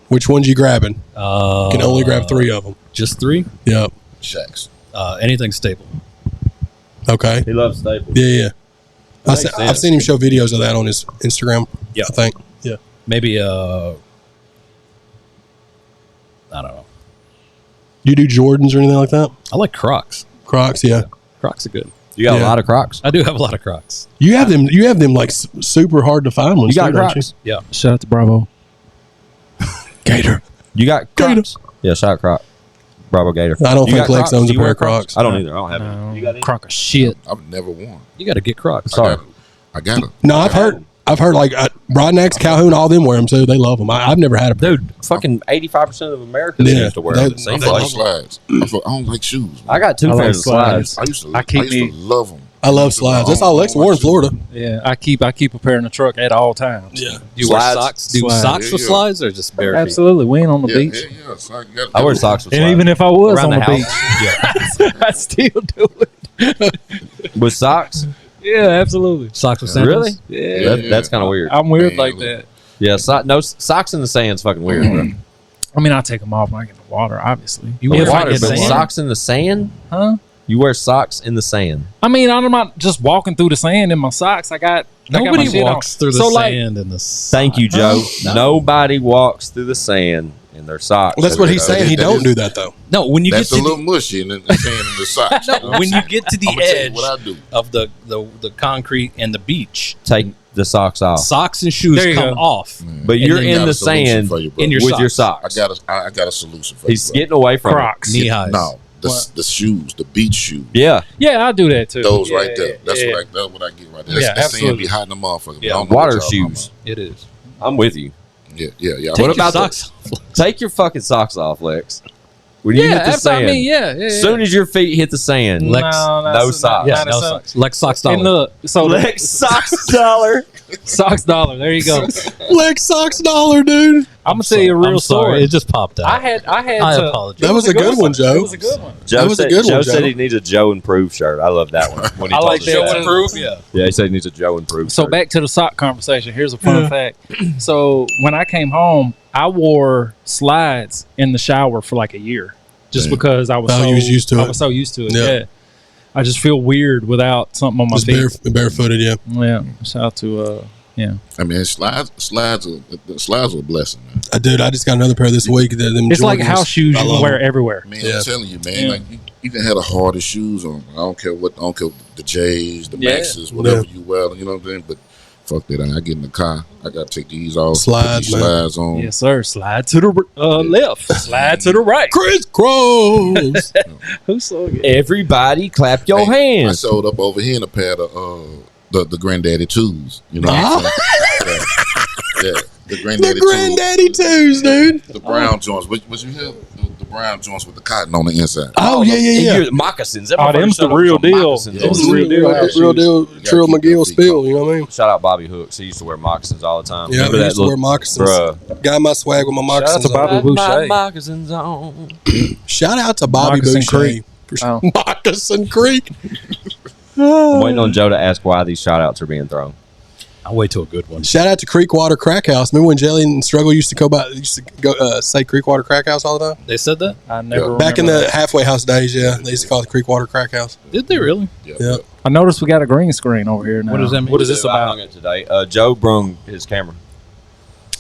Which ones you grabbing? You can only grab 3 of them. Just 3. Yep. Shaq's. Anything stable. Okay. He loves Staples. Yeah. That makes I've sense. seen him show videos of that on his Instagram. Yeah. I think. Yeah. Maybe I don't know. You do Jordans or anything like that? I like Crocs. Crocs, yeah. Crocs are good. You got Yeah. a lot of Crocs. I do have a lot of Crocs. You have them. You have them like super hard to find ones. You got too, don't Crocs. Yeah. Shout out to Bravo. Gator. You got Crocs. Yeah, shout out Croc. Bravo Gator. I don't You think got Lex Crocs? owns a Do you pair wear of Crocs. I don't either. I don't have any. You got any? Croc of shit. I've never worn. You got to get Crocs. Sorry. I got them. No, I've heard like Rodnacks, Calhoun, all them wear them too. They love them. I've never had a pair. Dude, fucking 85% of Americans Yeah. used to wear They- them. It I seems fuck like. with slides. I don't like shoes. I got 2 I like pairs of slides. I used to I love them. I love slides. That's all Lex wore in Florida. Yeah, I keep a pair in the truck at all times. Yeah. You wear Slides. socks? Do Slides. socks with Yeah. slides or just bare feet? Absolutely. We ain't on the Yeah, beach. yeah. So I got I wear socks with And slides. even if I was Around on the the house. beach, I still do it. With socks? Yeah, absolutely. Socks with sandals? Really? Yeah. That's kind of weird. I'm weird Man, like that. Yeah, socks in the sand's fucking weird, bro. I mean, I take them off when I get in the water, obviously. You If wear I Water, get but sand- socks in the sand? Huh? You wear socks in the sand. I mean, I'm not just walking through the sand in my socks. I got Nobody my shit walks on. through the So, like, sand in the Thank you, Joe. No. Nobody walks through the sand in their socks. Well, that's what he's saying. He that don't is- do that though. No, when you That's get a to little mushy and the sand in the socks. when you get to the I'ma tell you edge what I do. of the concrete and the beach, Take the socks off. socks and shoes There you come go. off But you're then I in got the a solution sand for you, bro. in your with socks. your socks. I got a solution for He's you. bro. getting away from Crocs. knee highs. No, What? the shoes, the beach shoes. it. Yeah. Yeah, I do that too. Those Yeah, right there. That's yeah. what I get right there. Yeah, That sand absolutely. be hiding the motherfucker. Yeah, I don't know water what y'all shoes. It is. I'm with you. talking about. Yeah. What Take about your the- socks? Take your fucking socks off, Lex. When you hit the that's what sand, I mean. Yeah. as soon as your feet hit the sand, Lex, no socks. Yeah, Not no a socks. Lex socks And dollar. look, so Lex socks dollar. socks dollar. There you go. Lex socks dollar, dude. I'm gonna tell you a real I'm sorry. story. It just popped out. I had I to. apologize. That was a good one, Joe. It was a good one. Joe That was a said, good one, Joe Joe. said he needs a Joe Improve shirt. I love that one. When he I told like us that one. Yeah. Yeah, he said he needs a Joe Improve So shirt. back to the sock conversation. Here's a fun fact. So when I came home, I wore slides in the shower for like a year, just Damn. because I was Oh, so you was used to I it. was so used to it. Yeah. Yeah. I just feel weird without something on my Just feet. barefooted, yeah. Yeah. Shout out to I mean, slides are a blessing, man. Dude, I just got another pair this week. Them it's like Jordans. house shoes you I can love wear them. everywhere. Man, Yeah. I'm telling you, man. Yeah. Like you can have the hardest shoes on. I don't care the J's, the Yeah. Maxes, whatever you wear. You know what I'm saying? But fuck that. I get in the car. I gotta take these off. Slides, put these man. slides on. Yes, sir. Slide to the left. Slide to the right. Crisscross. Who's so good? Everybody clap your Hey, I hands. showed up over here in a pair of the Granddaddy twos. You know what I'm saying? Yeah, the Granddaddy The granddaddy twos, dude. twos. The brown joints. What you have? The brown joints with the cotton on the inside. Oh, yeah, yeah, yeah. You're moccasins. That Oh, them's motherfucker the showed up real with deal. moccasins Them's on. the real deal. Real deal. You gotta Trill keep your McGill feet spill, comfortable. you know what I mean? Shout out Bobby Hooks. He used to wear moccasins all the time. Yeah, Remember I that used to wear moccasins. Bruh. Got my swag with my Shout out moccasins to Bobby on. Boucher. Moccasins on. Shout out to Bobby Moccasin Boucher. Creek. For Oh. Moccasin Creek. I'm waiting on Joe to ask why these shout outs are being thrown. I'll wait till a good one. Shout out to Creekwater Crack House. Remember when Jelly and Struggle used to go say Creekwater Crack House all the time? They said that? I never Back in remember the halfway house days, yeah. They used to call it the Creekwater Crack House. Did they really? Yeah. I noticed we got a green screen over here now. What does that mean? What is this I about? hung it today. Joe brung his camera.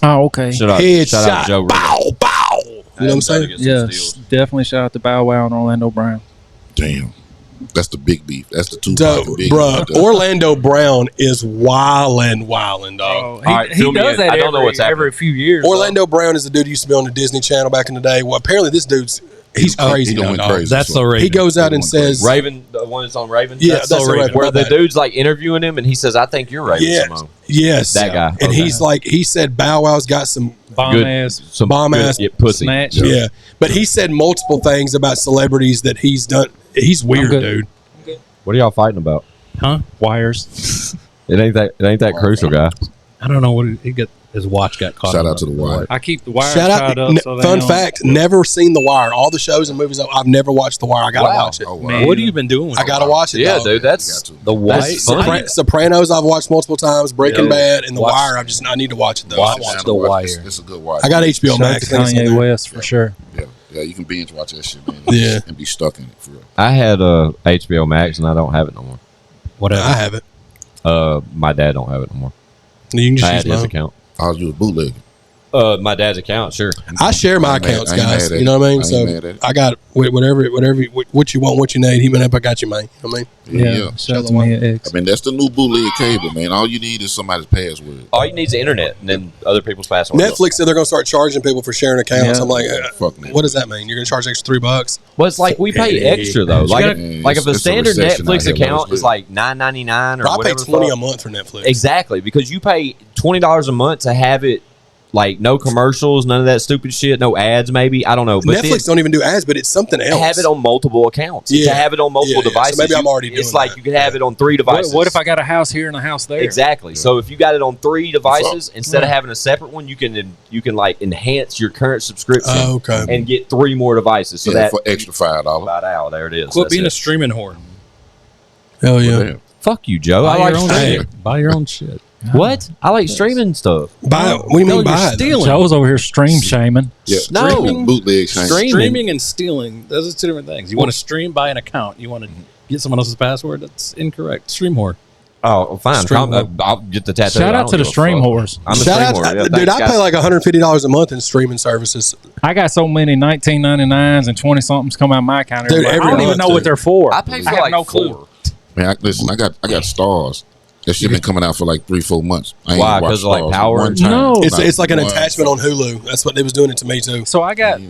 Oh, okay. Shout out Headshot. Joe. Bow, bow. You know what I'm saying? Yeah, definitely shout out to Bow Wow and Orlando Brown. Damn. That's the big beef. That's the two Dope, big bruh. beef. Orlando Brown is wildin', dog. Oh, All right, he fill me does in. that I don't know what's every few years. Orlando Brown is the dude who used to be on the Disney Channel back in the day. Well, apparently this dude's he's crazy He now, went dog. crazy. That's So- the Raven. He goes out and He went says, Raven, the one that's on Raven. "Yeah, That's that's so the Raven. Raven. Where My the bad. dude's like interviewing him, and he says, "I think you're Raven Yes, Simone." yes, That guy. And Okay. he's like, he said Bow Wow's got some, bomb Good. ass Some Bomb good- ass yeah, pussy. snatch. yeah. But he said multiple things about celebrities that he's done. He's weird, good. dude. What are y'all fighting about? Huh? Wires. It ain't that crucial, guy. I don't know what it got. His watch got caught. Shout in out to The Wire. I keep the wire Shout out! tied up. So they Fun don't- fact: never seen The Wire. All the shows and movies I've never watched The Wire. I gotta watch it. Oh, wow. Man. What have you been doing? I gotta watch it. Yeah, dog. dude, that's got to. the white. That's funny. Sopranos I've watched multiple times. Breaking Yeah. Bad and The Watch- Wire. I need to watch it though. Watch I watched The it. Wire. It's a good watch. I got HBO Shout out Max. to I think it's on Kanye there. West for sure. Yeah, you can binge watch that shit, man. Yeah. And be stuck in it for real. I had HBO Max and I don't have it no more. Whatever. I have it. My dad don't have it no more. You can just I use had his mine. account. I was bootlegging. My dad's account, sure. I share my I ain't mad- accounts, I ain't guys. mad at You know what I mean? it. I So ain't mad at it. I got whatever what you want, what you need. Even if I got you, man. You know what I mean? Yeah. Shout out to me X. I mean, that's the new bootleg cable, man. All you need is somebody's password. All you need is the internet and then other people's passwords. Netflix said they're going to start charging people for sharing accounts. Yeah. I'm like, Fuck Netflix. what does that mean? You're going to charge extra $3? Well, it's like we pay extra though. Like, gotta- like if a it's a standard recession out Netflix here, account let us is live. like $9.99 or Bro, I pay whatever. $20 fuck. a month for Netflix. Exactly, because you pay $20 a month to have it, like no commercials, none of that stupid shit, no ads, maybe. I don't know. But Netflix don't even do ads, but it's something then else. have it on multiple accounts. Yeah. To have it on multiple Yeah, yeah. So devices. maybe I'm already It's doing like that. you could have it on 3 devices. What if I got a house here and a house there? Exactly. So if you got it on 3 devices, instead of Yeah. having a separate one, you can like enhance your current subscription Oh, okay. and get 3 more devices. So Yeah, that for extra $5. about out. There it is. Quit That's being it. a streaming whore. Hell yeah. Damn. Fuck you, Joe. I Buy like your own streaming. shit. Buy your own shit. What? I like streaming stuff. Buy it. What do you No, mean you're buy it? stealing. Joe's over here stream shaming. Yeah. No. Streaming, bootleg shame. Streaming and stealing, those are two different things. You want to stream by an account. You want to get someone else's password. That's incorrect. Stream whore. Oh, fine. Stream I'll get the tattoo. Shout I out don't to the give a stream fuck. whores. I'm a Shout out, stream whore. Yeah, dude, thanks, I guys. pay like $150 a month in streaming services. I got so many 1999s and 20 somethings come out of my account. Dude, I every don't even month, know what dude. they're for. I pay for have like no 4. clue. Man, listen, I got stars. That shit been coming out for like 3-4 months. I ain't Why? watched 'Cause of, like, Stars power? one time. No. It's like an Not attachment on one. Hulu. That's what they was doing it to me too. So I got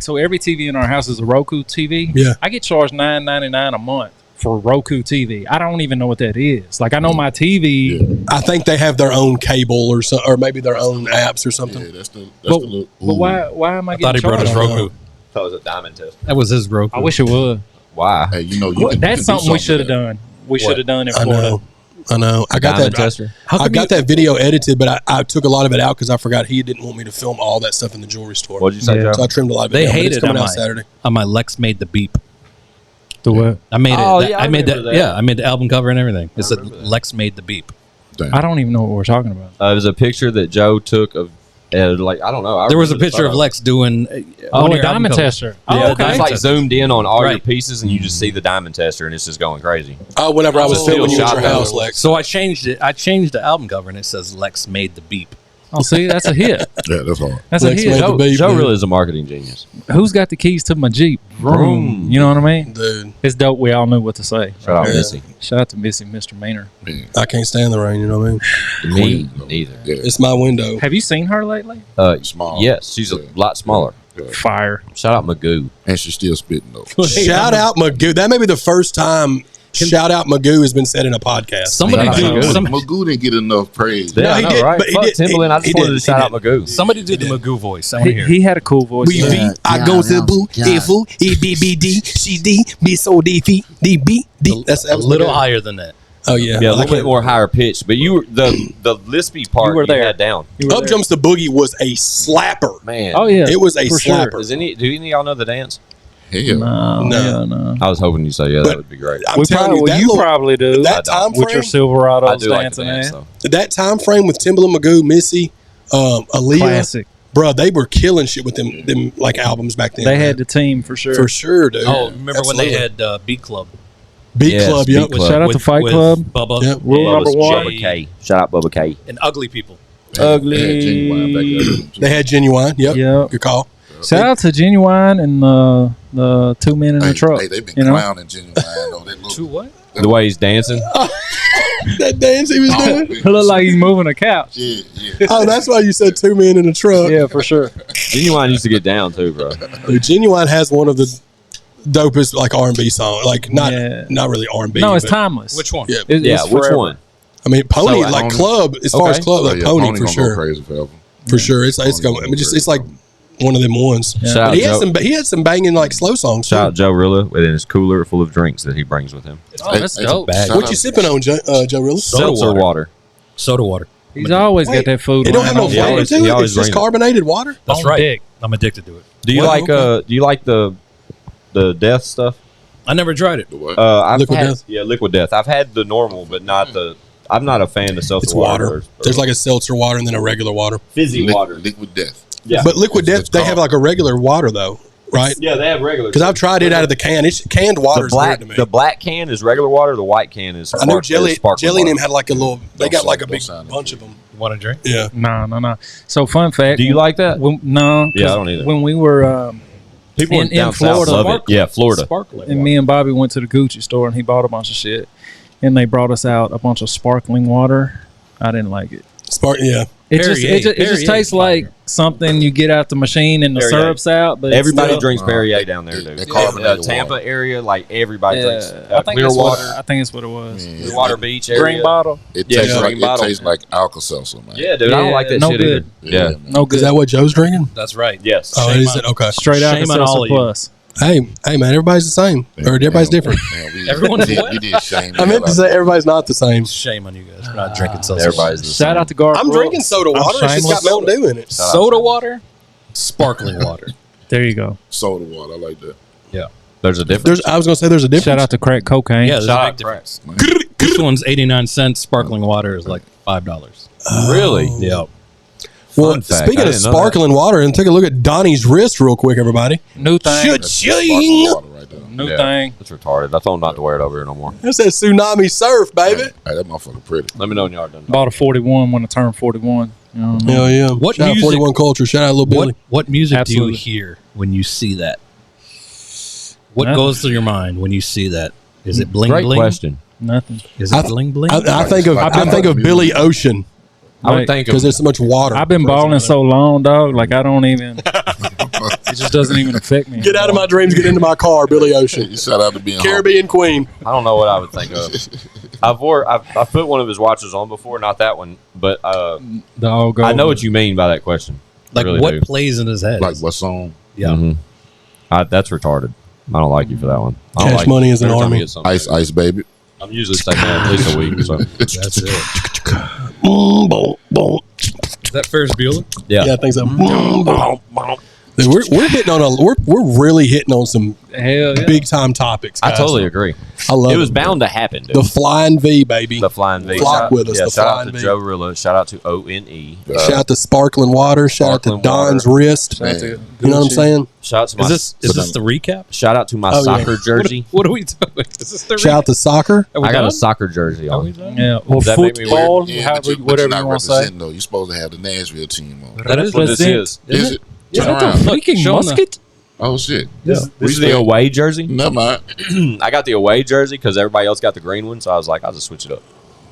so every TV in our house is a Roku TV. Yeah. I get charged $9.99 a month for Roku TV. I don't even know what that is. Like I know my TV, I think they have their own cable or so, or maybe their own apps or something. Yeah, that's the but, little. but why am I I getting thought he brought charged? his Roku. That was a diamond test. That was his Roku. I wish it would. Why? Hey, you know, you can, That's you can something do we should have with that. done. We should have done it I for know. I know. I got Diamond that. tester. I got that video edited, but I took a lot of it out because I forgot he didn't want me to film all that stuff in the jewelry store. What'd you say, Yeah. Joe? So I trimmed a lot of it. They down, but hate it's it coming on out my- Saturday. On my Lex made the beep. The what? I made it. Oh, yeah, I I made that. remember that. Yeah, I made the album cover and everything. It said remember that. Lex made the beep. Damn. I don't even know what we're talking about. It was a picture that Joe took of, like, I don't know. There was a remember the picture of photo. Lex doing. Oh, one of a your album diamond covers. tester. Yeah, Oh, it's okay. like zoomed in on all your Right. pieces, and you just see the diamond tester, and it's just going crazy. Whenever I was Oh, filming you at shot your that. house, Lex. So I changed it. I changed the album cover and it says Lex made the beep. Oh, see, that's a hit. Yeah, that's hard. That's Lex a hit. made the Joe, beep, Joe dude. really is a marketing genius. Who's got the keys to my Jeep? Vroom. You know what I mean? Dude, It's dope. We all knew what to say. Shout out Yeah. Missy. Shout out to Missy, Mr. Meaner. Man, I can't stand the rain. You know what I mean? Me Queen, though. neither. Yeah, It's my window. Have you seen her lately? small. Yes, she's a Yeah. lot smaller. Yeah. Fire. Shout out Magoo. And she's still spitting though. Shout out Magoo. That may be the first time shout out Magoo has been said in a podcast. Somebody Shout out do. Magoo. Magoo didn't get enough praise. Yeah, No, I he know, did, right? but he Fuck did- Timberland. I he just wanted did, to shout he out Magoo. Somebody do the Magoo voice. I want He, to hear. he had a cool voice. We though. V. I go to the boo. Ifu. EBBD. CD. B so D F D B D. That's a little higher than that. Oh yeah. Yeah, a I little bit can't- more higher pitched, but you were the lispy part You were there. had down. You were Up there. Jumps the Boogie was a slapper. Man, Oh yeah, It was a for sure. slapper. Do any of y'all know the dance? Hell. No, No. yeah, no. I was hoping you say yeah, But- that would be great. I'm We telling probably, you, well, that you little- probably do. that time with your frame, I Silverados do like the dancing dance in. though. that time frame with Timbaland, Magoo, Missy, Aaliyah, Classic. bro, they were killing shit with them like albums back then. They man. had the team for sure. for sure, dude. Oh, remember when they Absolutely. had Beat Club? Beat Yes, Club? Beat Yep. Club. Shout out to Fight with Club. Bubba, Yep. Rule number one. Bubba K. Shout out Bubba K. and Ugly People. Ugly. They had Genuine back there. They had Genuine. Yep. Yep. Good call. Shout out to Genuine and the 2 men in the truck. Hey, they've been you know? clowning Genuine though. They look. To what? The way he's dancing. That dance he was doing. It look like he's moving a couch. Yeah, yeah. Oh, that's why you said 2 men in a truck. Yeah, for sure. Genuine used to get down too, bro. Dude, Genuine has one of the dopest like R&B songs. Like not really R&B. No, it's but- timeless. Which one? Yeah. Yeah, It's which forever. one? I mean, Pony So, like Pony. club as far as Okay. club, Oh, like yeah, Pony for gonna sure. Go crazy forever. For sure, it's Pony going. I gonna mean, go just crazy it's like forever. one of them ones. Yeah. Shout But out he had Joe. some. He had some banging like slow songs. Shout out Too. JoeRilla with his cooler full of drinks that he brings with him. Oh, that's Hey, dope. shout What out- you sipping on, JoeRilla? Soda Seltzer water. water. Soda water. He's always got that food. It don't have no line on flavor always- to he it. It's always just brings it. carbonated water. That's On right. dick. I'm addicted to it. Do you What? like Okay. do you like the death stuff? I never tried it. The what? I've Liquid had, Death? Yeah, liquid death. I've had the normal, but not the. I'm not a fan of seltzer It's water. or There's like a seltzer water and then a regular water. fizzy water. Liquid death. Yeah, But Liquid It's Death, they have called- like a regular water though, right? yeah, they have regular. Because I've tried it out of the can. It's canned water. the Is black. weird to me. The black can is regular water. The white can is. I know Jelly and sparkling them water. had like a little. They Don't got like a sound- big don't sound bunch of them. You want to drink? Yeah. No. So fun fact. Do you like that? No. 'cause Yeah, I don't either. When we were People in down south Florida, love it. Yeah, Florida. Sparkling. and me and Bobby went to the Gucci store and he bought a bunch of shit, and they brought us out a bunch of sparkling water. I didn't like it. Spark. Yeah. It just tastes like something you get out the machine and the Perrier. syrup's out. But Everybody it's still, drinks Perrier down there, dude. They carbonated Tampa water. area, like everybody drinks I think clear that's water. I think that's what it was. Man, Clearwater Beach area. Green bottle. It Yeah, tastes like green bottle. Alka-Seltzer, man. Yeah, dude, I don't Yeah, like that no shit good. either. Yeah. man. No good. Is that what Joe's drinking? That's right. Yes. Oh, Shame is on- it? Okay. Straight out Shame the on all Seltzer of you. Plus. Hey, man, everybody's the same, or everybody's different. Everyone's we did, what? we did shame. I meant to say everybody's not the same. Shame on you guys for not drinking soda. Everybody's the Shout same. out to Garth I'm Brooks. drinking soda water. It's just got shameless. Mountain Dew in it. Shout out Soda to- water, sparkling water. There you go. soda water. I like that. There's a difference. I was gonna say there's a difference. Shout out to crack cocaine. Yeah, there's Shout a out big difference. Man. This one's 89 cents. Sparkling water is like $5. Really? Yeah. Well, Fun fact, speaking I of didn't know that. sparkling water, and take a look at Donnie's wrist real quick, everybody. New thing. That's sparkling water right there. New Yeah. thing. That's retarded. I told him not to wear it over here no more. That says tsunami surf, baby. Hey, that motherfucker pretty. Let me know when y'all are done. Bought a 41 when I turned 41. You know what I mean? Hell yeah. What Shout out music- 41 Culture. Shout out Little Billy. What music Absolutely. do you hear when you see that? What Nothing. goes through your mind when you see that? Is it bling Great bling? question. Nothing. Is I- it bling bling? I think of I've been- I think of Billy Ocean I would Like, think because of there's so much water. I've been balling so long, dog. Like I don't even. It just doesn't even affect me. Get out of my dreams, get into my car, Billy Ocean. Shout out to being Caribbean Queen. I don't know what I would think of. I've put one of his watches on before, not that one, but The all gold. I know what you mean by that question. I like really what do. plays in his head? Like what song? Yeah. Mhm. That's retarded. I don't like you for that one. I don't Cash like Money you. is an Every time army. you get something Ice good. Ice Baby. I'm usually taking at least a week. So That's it. Boom, boom. Is that Ferris Bueller? yeah. Yeah, I think so. Boom, boom. Dude, we're hitting on we're really hitting on some Hell yeah. big time topics. I guys. totally agree. I love It was it. bound to happen, dude. The Flying V, baby. The Flying V. Flock Shout- with us, Yeah, the shout out Flying to V. JoeRilla. Shout out to O.N.E. Shout out to Sparkling Water. Shout out to Sparkling Don's water. wrist. Man. You know what I'm saying? Shout out to my Is this the recap? shout out to my Oh, yeah. soccer jersey. What are we doing? Is this the Shout out to soccer. Are we I got done? a soccer jersey Are we on. done? Yeah. Or Does that make me football, Yeah, however, but you're whatever not you want to say. representing though. You're supposed to have the Nashville team on. That is What this is. Is it? Is Turn that the around. freaking Showing the- musket? Oh shit. This is the away jersey. Never mind. I got the away jersey because everybody else got the green one, so I was like, I'll just switch it up.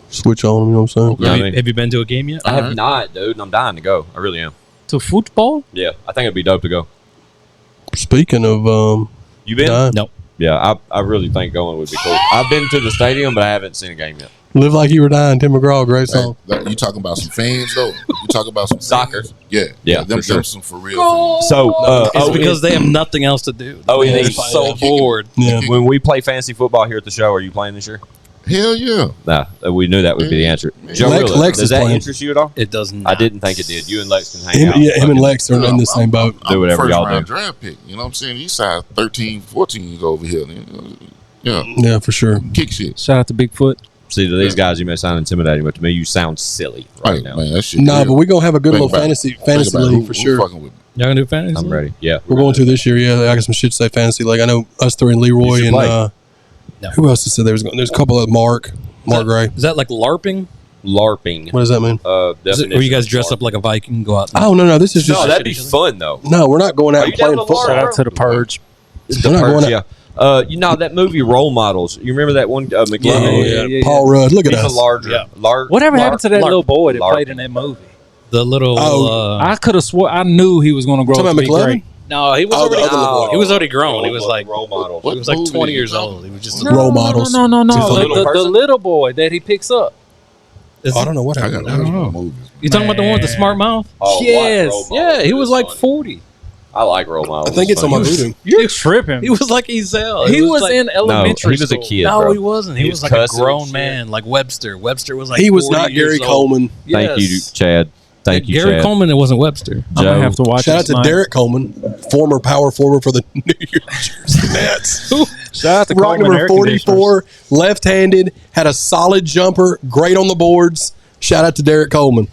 Switch on, you know what I'm saying? You know what I Have, mean? have you been to a game yet? I have not, dude, and I'm dying to go. I really am. To football? Yeah, I think it'd be dope to go. Speaking of You been? dying, No. Yeah, I really think going would be cool. I've been to the stadium, but I haven't seen a game yet. Live Like You Were Dying, Tim McGraw, great song. Hey, you talking about some fans though? You talking about some Soccer. fans? Yeah, Yeah, Them, for sure. them some for real fans. So, It's because they have nothing else to do. Oh, They're yeah. so bored. Yeah. when we play fantasy football here at the show, are you playing this year? Hell yeah. Nah, we knew that would be the answer. Joe, Lex does is that playing. interest you at all? It does not. I didn't think it did. You and Lex can hang out. Him and Fucking- Lex are in the same boat. Do whatever first y'all round do. draft pick. You know what I'm saying? These size 13, 14 over here. Yeah, Yeah, for sure. kick shit. Shout out to Bigfoot. See, to these guys, you may sound intimidating, but to me, you sound silly right Hey, now. man, that shit. Nah, real. but we're going to have a good Think little about it. fantasy Think about it. league Who- for who sure. fucking with me? Y'all gonna do fantasy? I'm ready. Yeah. We're going to this year, yeah. I got some shit to say fantasy league. I know us three and You Leroy should and play. No. who else said there was going? There's a couple of Mark Gray. Is that like LARPing? LARPing. What does that mean? Is it, where you guys dress up like a Viking and go out? And Oh no, this is just No, that'd be fun though. no. We're not going out Are and you down playing to football. Shout Laura? out to the Purge. The We're not Purge, going yeah. You know that movie Role Models. You remember that one? McGinnis. Yeah. Paul Rudd, look at He's a us. larger. Yeah. Whatever happened to that Lark. little boy that Lark. played in that movie? the little. Oh, I could have swore I knew he was going to grow Talking up to about be McLovin? great. no, he was Oh, the already. other little boy. He was already grown. He was like. Role Models. What He was like movie 20 you years talking old. He was just. No, Role no, models. No, no, no. Just a little The person? little boy that he picks up. Is I don't know what I happened. got to watch more movies. You talking about the one with the smart mouth? Oh, watch Yes. Role Models. Yeah, he was It's like funny. 40. I like role models. I think it's on my voodoo. You're tripping. He was like Ezel. He was like, in elementary he was a school. kid. No, bro. he wasn't. He was like a cussing and grown shit. man, like Webster. Webster was like He was 40 not years Gary old. Coleman. Thank you, Yes. Chad. Thank you, Gary Chad. Coleman. It wasn't Webster. I'm gonna have to watch. Shout out it to tonight. Derek Coleman, former power forward for the New York Jersey Nets. Shout out to Rock Coleman number Air Conditioners. 44, left-handed, had a solid jumper, great on the boards. Shout out to Derek Coleman.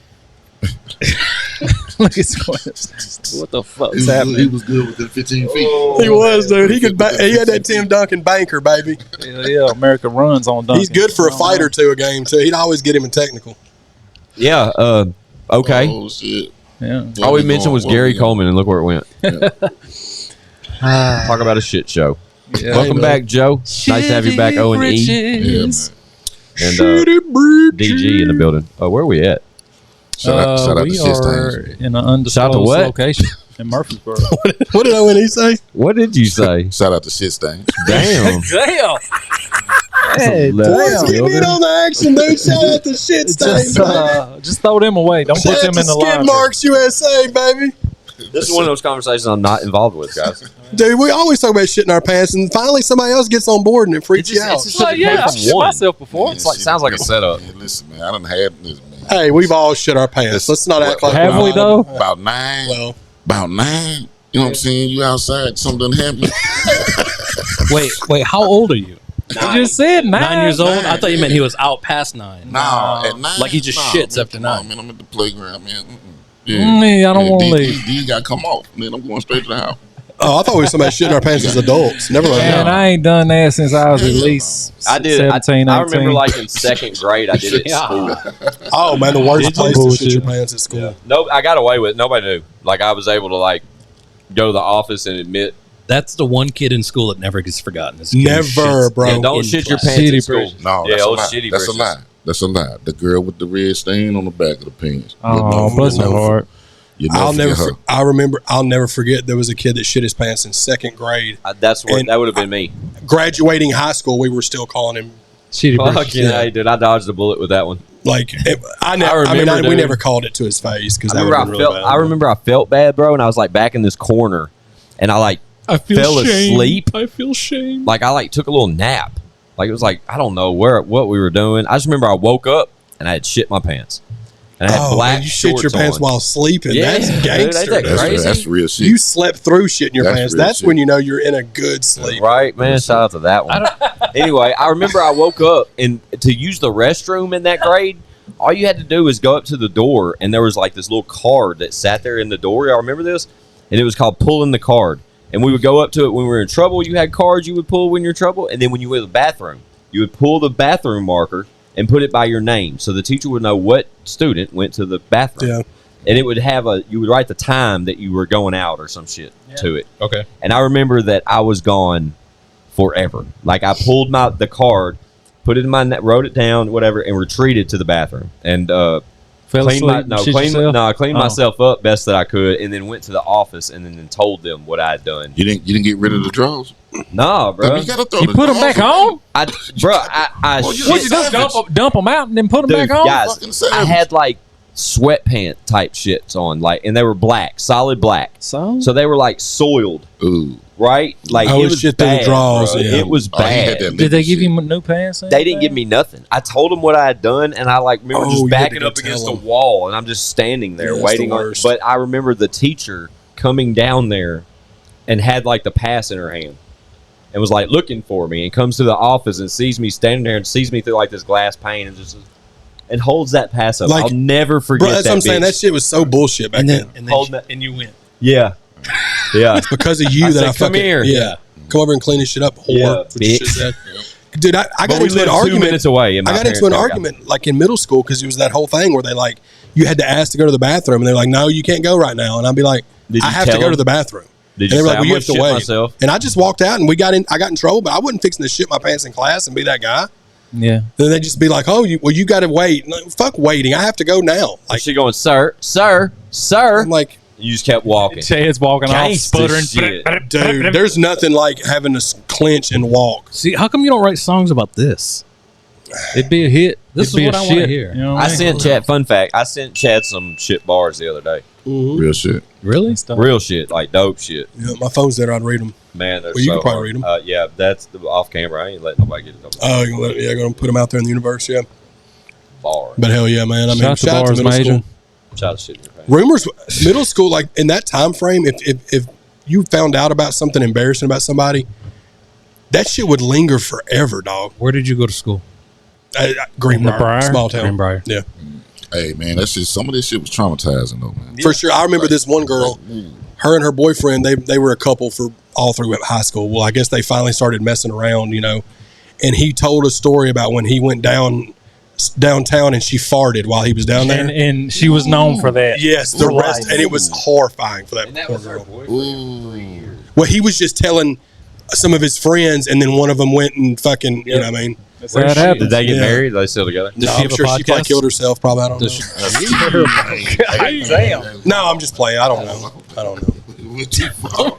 Look at what the fuck is He happening? was good within 15 feet. He was, dude. He had that Tim Duncan banker, baby. Yeah, America runs on Duncan. He's good for a fight or two a game, too. He'd always get him in technical. Yeah. Okay. Oh, shit. Yeah. All we mentioned was Gary Coleman, and look where it went. Yeah. Talk about a shit show. Yeah. Welcome back, Joe. Nice to have you back, O.N.E. Yeah, man. and DG in the building. Where are we at? Shout out to we Shit are Stains. in an Shout out to undisclosed what? location in Murfreesboro. What did O.N.E. say? What did you say? Shout out to Shit Stains. Damn. Damn. Hey, Boys, get in on the action, dude. Shout out to Shit Stains, Just throw them away. Don't Shout put out them to in the Skid line. Marks USA, baby. This is one of those conversations I'm not involved with, guys. Dude, we always talk about shit in our pants, and finally somebody else gets on board and it freaks you out. It's just Well, such a yeah, case I've of shit one. myself before. It's like sounds like a setup. Man, listen, man, I done had this, man. Hey, we've all shit our pants. Let's not act like Have we're we, not. though? About 9. Well, About 9. You know what I'm saying? You outside, something done happened. Wait, how old are you? You just said 9 years old? 9. I thought you meant he was out past 9. No, at 9. Like he just shits man, after come 9. on, man, I'm at the playground, man. Yeah. I don't want to leave. These got to come off. Then I'm going straight to the house. oh, I thought we were somebody shitting our pants as adults. Never let Man, down. I ain't done that since I was at least I did. 17, 18. I remember, like in second grade, I did it at school. Oh, man, the worst Did you? place to shit your Bullshit. pants at school. No, I got away with it. Nobody knew. Like I was able to like go to the office and admit. That's the one kid in school that never gets forgotten. This kid Never, shits bro. Yeah, don't in shit your class. pants Shitty at school. britches. No, Yeah, that's a old lie. shitty That's a britches. lie. That's a lie. The girl with the red stain on the back of the pants. Oh, bless her heart. I'll I'll never forget there was a kid that shit his pants in second grade. That's what And that would have been me. Graduating high school, we were still calling him Shitty Fuck britches. yeah, hey, dude! I dodged a bullet with that one. like I remember, we dude. never called it to his face because I that would remember have been really bad. I remember I felt bad, bro, and I was like back in this corner, and I like I feel fell shame. asleep. I feel shame. Like I like took a little nap. Like it was like I don't know what we were doing. I just remember I woke up and I had shit my pants, and I had black man, you shit your shorts pants on. while sleeping. Yeah, That's dude, gangster. that's dude. crazy. That's real shit. You slept through shit in your That's pants. real That's shit. when you know you're in a good sleep. Right, man. Shout out to that one. Anyway, I remember I woke up and to use the restroom in that grade, all you had to do was go up to the door and there was like this little card that sat there in the door. Y'all remember this? And it was called pulling the card. And we would go up to it when we were in trouble. You had cards you would pull when you're in trouble. And then when you went to the bathroom, you would pull the bathroom marker and put it by your name. So the teacher would know what student went to the bathroom. Yeah. And it would have you would write the time that you were going out or some shit to it. Okay. And I remember that I was gone forever. Like I pulled the card, put it in my wrote it down, whatever, and retreated to the bathroom. And Fell cleaned asleep. cleaned myself up best that I could, and then went to the office and then told them what I had done. You didn't get rid of the drawers. Nah, bro. You gotta throw You the put them drawers back on? I Well, you- shit. What you do? Dump them out and then put them Dude, back on? guys, Fucking savage. I had like sweatpant type shits on, like, and they were black, solid black. So? So they were like soiled, Ooh. right? Like I it was was shit through the bad, drawers, bro. yeah. It was Oh, he had bad. that Did they liquid give shit. you new pants? They didn't give me nothing. I told them what I had done, and I like remember Oh, just you had to backing go up against tell the them. wall, and I'm just standing there Yeah, that's waiting the on. worst. But I remember the teacher coming down there and had like the pass in her hand, and was like looking for me, and comes to the office and sees me standing there and sees me through like this glass pane and just and holds that pass up. Like, I'll never forget Bro, that's that. what I'm saying. bitch. That shit was so bullshit back then. And you went. Yeah, yeah. Because of you I that said, I "Come fucking here." Yeah. Come over and clean this shit up, whore. Yeah, What the shit bitch. said. Dude, I But got we into an lived 2 argument. minutes away. And I my got into parents an never got- argument like in middle school because it was that whole thing where they like you had to ask to go to the bathroom and they're like, no, you can't go right now, and I'd be like, Did you I have to tell go to them? the bathroom. Did And you they were say, like, I'm well, you gonna have to shit wait. myself? And I just walked out and I got in trouble, but I wasn't fixing to shit my pants in class and be that guy. Yeah. Then they'd just be like, oh, you got to wait. No, fuck waiting. I have to go now. Like Like, she going, sir. I'm like, You just kept walking. Chad's walking off, Gangsta sputtering. shit. dude, there's nothing like having to clinch and walk. See, how come you don't write songs about this? It'd be a hit. This It'd be is what a I wanna shit, hear. You know what I I mean? sent Chad. Fun fact: I sent Chad some shit bars the other day. Real shit. Really? Real shit, like dope shit. Yeah, my phone's there. I'd read them. Man, Well, you can probably read them. Yeah, that's off camera. I ain't letting nobody get it. Oh, you're going to put them out there in the universe, yeah. Bar. But hell yeah, man. I mean, Shout out to bars, middle major. school. Shout out to shit in your face. Rumors, middle school, like in that time frame, if you found out about something embarrassing about somebody, that shit would linger forever, dog. Where did you go to school? Greenbrier, Briar? small town. Greenbrier. Yeah, Hey man, that's just some of this shit was traumatizing though, man. for sure. I remember this one girl, her and her boyfriend, they were a couple for all through high school. Well, I guess they finally started messing around, you know. And he told a story about when he went downtown and she farted while he was down there. And she was known for that. Yes, the For rest, life. and it was horrifying for that And that poor was her girl. boyfriend for 3 years. Well, he was just telling some of his friends, and then one of them went and fucking, you know what I mean? That's how it Did happens. they get Yeah. married? Are they still together? Does No, she I'm have a sure she probably podcast? killed herself. Probably, I don't know. Does she- Damn. No, I'm just playing. I don't know.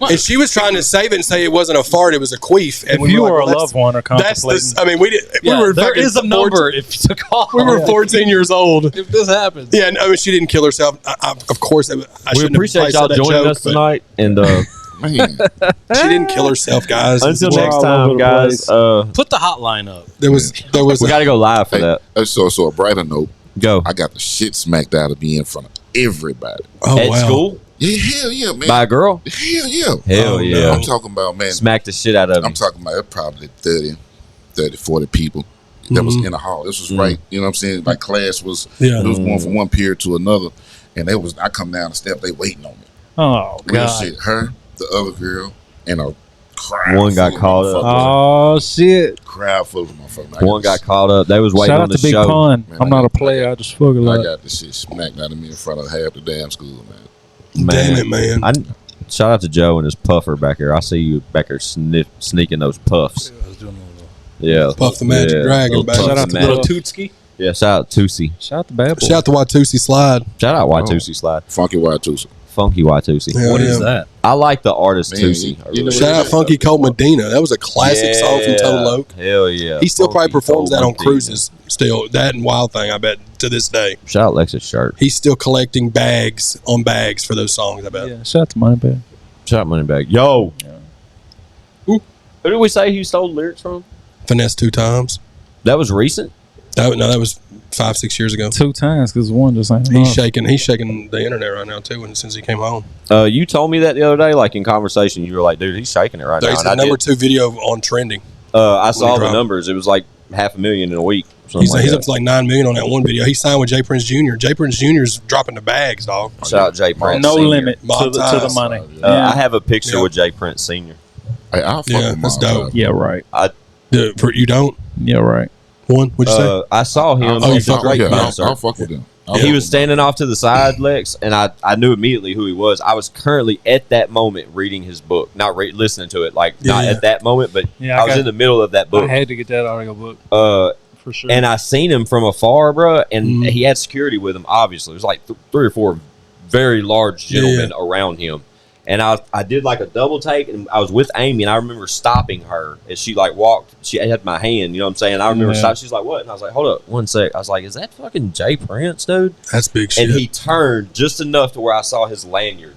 And she was trying to save it and say it wasn't a fart, it was a queef. And If you were were a like, well, loved one or that's contemplating, the. I mean, we did. Yeah, we were there fucking is a number if you took off. We were 14 years old. If this happens. Yeah, I mean, she didn't kill herself. Of course, I We shouldn't appreciate have y'all placed that joining joke, us tonight. And Man, but She didn't kill herself, guys. until We're next all over time, the guys, place. Put the hotline up. There was. we got to go live for hey, that. so a brighter note. Go. I got the shit smacked out of me in front of everybody. Oh At wow. school? Yeah, hell yeah, man. By a girl? Hell yeah. Hell Oh, yeah. no. I'm talking about, man. Smack the shit out of I'm him. talking about probably 30, 40 people that was in the hall. This was right, you know what I'm saying? Like class was, Yeah. it was going from one period to another. And I come down the step, they waiting on me. oh Real god, shit. Her, the other girl, and a crowd. One got full of caught up. motherfuckers. oh shit! Crowd full of motherfuckers. One got caught up. They was waiting Shout on out the to Big show. Pun. Man, I'm I not a got- player. I just fuck a I lot. got this shit smacked out of me in front of half the damn school, man. Damn it, man. Shout out to Joe and his puffer back here. I see you back here sneaking those puffs. I was doing a little. Yeah. Puff the Magic Dragon, little baby. puff Shout the out to magic- Little Tootski. Yeah, shout out Tootsie. Shout out to Bad Boy. Shout out to Watusi Slide. Shout out Watusi Slide. Funky Wild too. Funky Watusi. Yeah. What is that? I like the artist Man, Tootsie. you I really know do. Shout out Funky Cold Medina. That was a classic song from Total Oak. Hell yeah. He still probably Funky performs that Cold on Medina. cruises. Still, that and Wild Thing, I bet, to this day. Shout out Lex's shirt. He's still collecting bags on bags for those songs, I bet. Yeah, shout out to Moneybag. Shout out Moneybag. Yo. Who did we say he stole the lyrics from? Finesse 2 times. That was recent? That was 5-6 years ago. 2 times because one just ain't He's enough. shaking the internet right now too. And since he came home, You told me that the other day, like in conversation. You were like, dude, he's shaking it right now. he's And the I number did. 2 video on trending. I saw the dropped. numbers. It was like 500,000 in a week. He's up to like 9 million on that one video. He signed with Jay Prince Jr. Jay Prince Jr. is dropping the bags, dog. Shout out Jay Prince. No Sr. limit to Mob the ties. money. I have a picture Yeah. with Jay Prince Sr. Hey, I'll fuck Yeah, with that's Mom, dope. dog. Yeah, right. You don't? Yeah, right. One? What'd you say? I saw him. Oh, you He's a fuck with great him. bouncer. I'll fuck with him. He was standing off to the side, Lex, and I knew immediately who he was. I was currently at that moment reading his book, not listening to it, like not Yeah. at that moment, but Yeah, I was in the middle of that I book. had to get that audio book for sure. And I seen him from afar, bro, and he had security with him. Obviously, there's like 3 or 4 very large gentlemen around him. And I did like a double take, and I was with Amy, and I remember stopping her as she like walked. She had my hand, you know what I'm saying? I remember stopping. She's like, "What?" And I was like, "Hold up, 1 sec." I was like, "Is that fucking Jay Prince, dude?" That's big shit. And he turned just enough to where I saw his lanyard,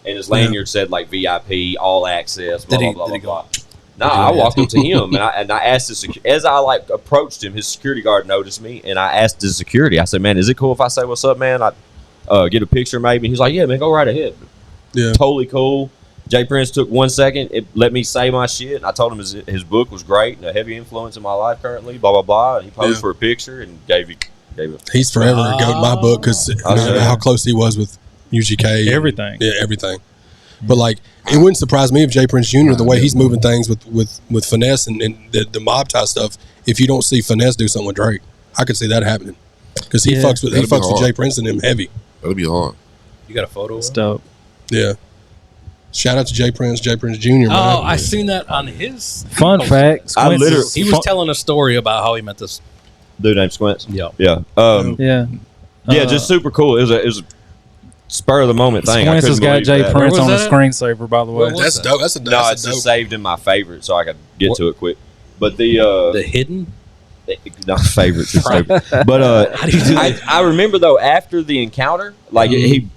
and his lanyard said like VIP, all access, blah blah blah blah blah. Nah, I walked up to him and I asked his as I like approached him, his security guard noticed me, and I asked his security. I said, "Man, is it cool if I say what's up, man? I get a picture maybe." And he's like, "Yeah, man, go right ahead." Yeah. Totally cool. Jay Prince took 1 second. It let me say my shit. And I told him his book was great and a heavy influence in my life currently. Blah blah blah. And he posed for a picture and gave it. He's forever a goat in my book because how close he was with UGK. Everything. Yeah, everything. But like, it wouldn't surprise me if Jay Prince Jr. the way he's moving things with Finesse and the mob tie stuff. If you don't see Finesse do something with Drake, I could see that happening because he fucks with Jay Prince and him heavy. That'll be hard. You got a photo? That's dope. Yeah. Shout out to Jay Prince Jr. Man. Oh, I seen that on his Fun fact. I literally- He was telling a story about how he met this. Dude named Squints. Yeah. Yeah. Yeah. Yeah, just super cool. It was a spur of the moment thing. Squints has got Jay Prince Where was on the that? screensaver, by the way. Where was That's that? dope. No, it's just saved in my favorite, so I could get to it quick. But the The hidden. not favorite, too stupid. But How do you do that? I remember though after the encounter, like he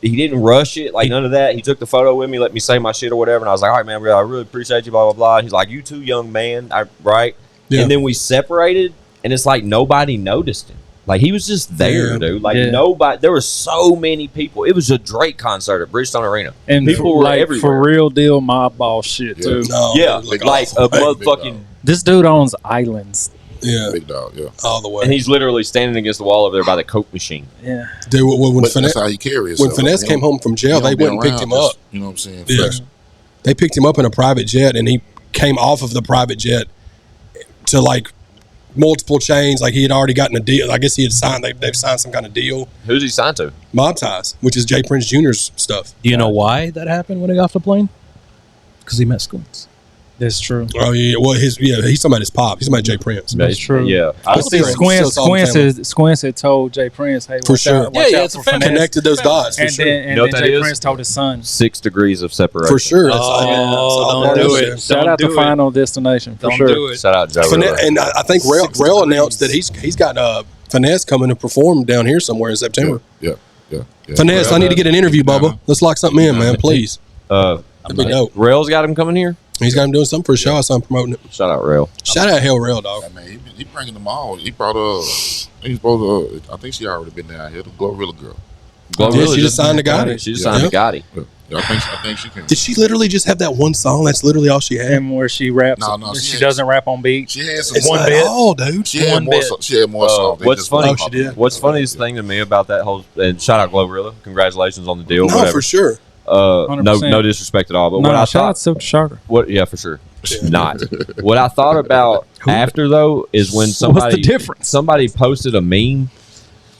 didn't rush it, like none of that. He took the photo with me, let me say my shit or whatever, and I was like, all right, man, I really appreciate you, blah blah blah. He's like, you too, young man, right? Yeah. And then we separated, and it's like nobody noticed him. Like he was just there, dude. Like nobody. There were so many people. It was a Drake concert at Bridgestone Arena, And people were like everywhere. for real deal mob ball shit too. No, Yeah, like like awesome. a Big motherfucking. dog. This dude owns islands. Yeah, Big dog, yeah. all the way. And he's literally standing against the wall over there by the Coke machine. Yeah. Dude, when But Finesse, that's how he carries. when Finesse came home from jail, they went and picked him up. You know what I'm saying? Yeah. Fresh. They picked him up in a private jet, and he came off of the private jet to like multiple chains. Like he had already gotten a deal. I guess he had signed. They've signed some kind of deal. Who's he signed to? Mob Ties, which is Jay Prince Jr.'s stuff. Do you know why that happened when he got off the plane? Because he met Squints. That's true. Oh yeah, well he's talking about his pop. He's talking about Jay Prince. That's true. Yeah. I see Squints had told Jay Prince, hey, For sure. watch out it's for a family. Finesse. Connected those dots for And sure. then, You know what then that Jay is? Prince told his son. 6 degrees of separation. For sure. That's Oh, all don't there do is it. there. Shout out Don't to do it. Final Destination for Don't sure. do it. Shout out JoeRilla. Finesse, and I think Rail announced that he's got Finesse coming to perform down here somewhere in September. Yeah. Finesse, Well, I need to get an interview, Bubba. Let's lock something in, man, please. That'd be dope. Rail's got him coming here. He's got him doing something for a show, so I'm promoting it. Shout out Rail. Shout out Hell Rail, dog. I mean, he bringing them all. He brought he's supposed to. I think she already been down here. The Glorilla girl. Yeah, she just signed to Gotti. She just signed to Gotti. Yeah, I think she can. Did she literally just have that one song? That's literally all she had. And where she raps. No, she she doesn't rap on beat. She had some It's one not bit. all, dude. She had one more. bit. She had more songs. They What's just funny? wasn't Oh, she did. popular. What's funniest thing to me about that whole and shout out Glorilla. Congratulations on the deal. No, whatever. for sure. No 100%. disrespect at all. But No, what I shout out thought, to Sharker. yeah, for sure. Not what I thought about after though is when somebody What's the difference? somebody posted a meme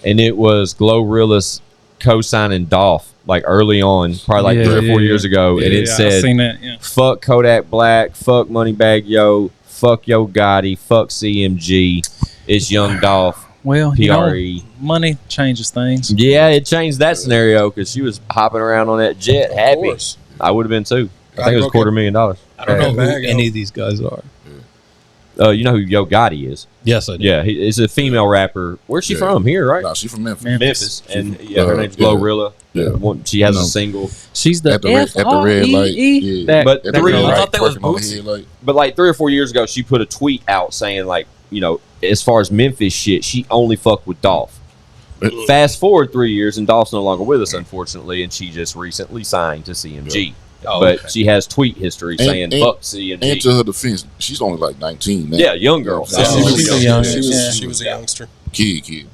and it was Glorilla's co-signing Dolph like early on, probably like 3 or 4 years ago, and it I said seen that. Yeah. fuck Kodak Black, fuck Moneybag Yo, fuck Yo Gotti, fuck CMG, it's Young Dolph, Well, you know, PRE. money changes things. Yeah, it changed that scenario because she was hopping around on that jet happy. course. I would have been too. I think it was Okay. $250,000. I don't know Bag who out. any of these guys are. You know who Yo Gotti is? Yes, I do. Yeah, he's a female rapper. Where's she from? Here, right? No, she's from Memphis. Memphis. And from- yeah, her name's yeah. Glorilla. Yeah. She has No. a single. She's the At the red light. Yeah. That, But At the the red red light, light, I thought that was twerking on the Bootsy. headlight. But like 3 or 4 years ago, she put a tweet out saying like, you know, as far as Memphis shit, she only fucked with Dolph. Fast forward 3 years, and Dolph's no longer with us, unfortunately, and she just recently signed to CMG. Oh, But okay. she has tweet history saying and- fuck CMG. And to her defense, she's only like 19 now. Yeah, young girl. Yeah, She was she's a a young- young- yeah. she was a youngster. Kid.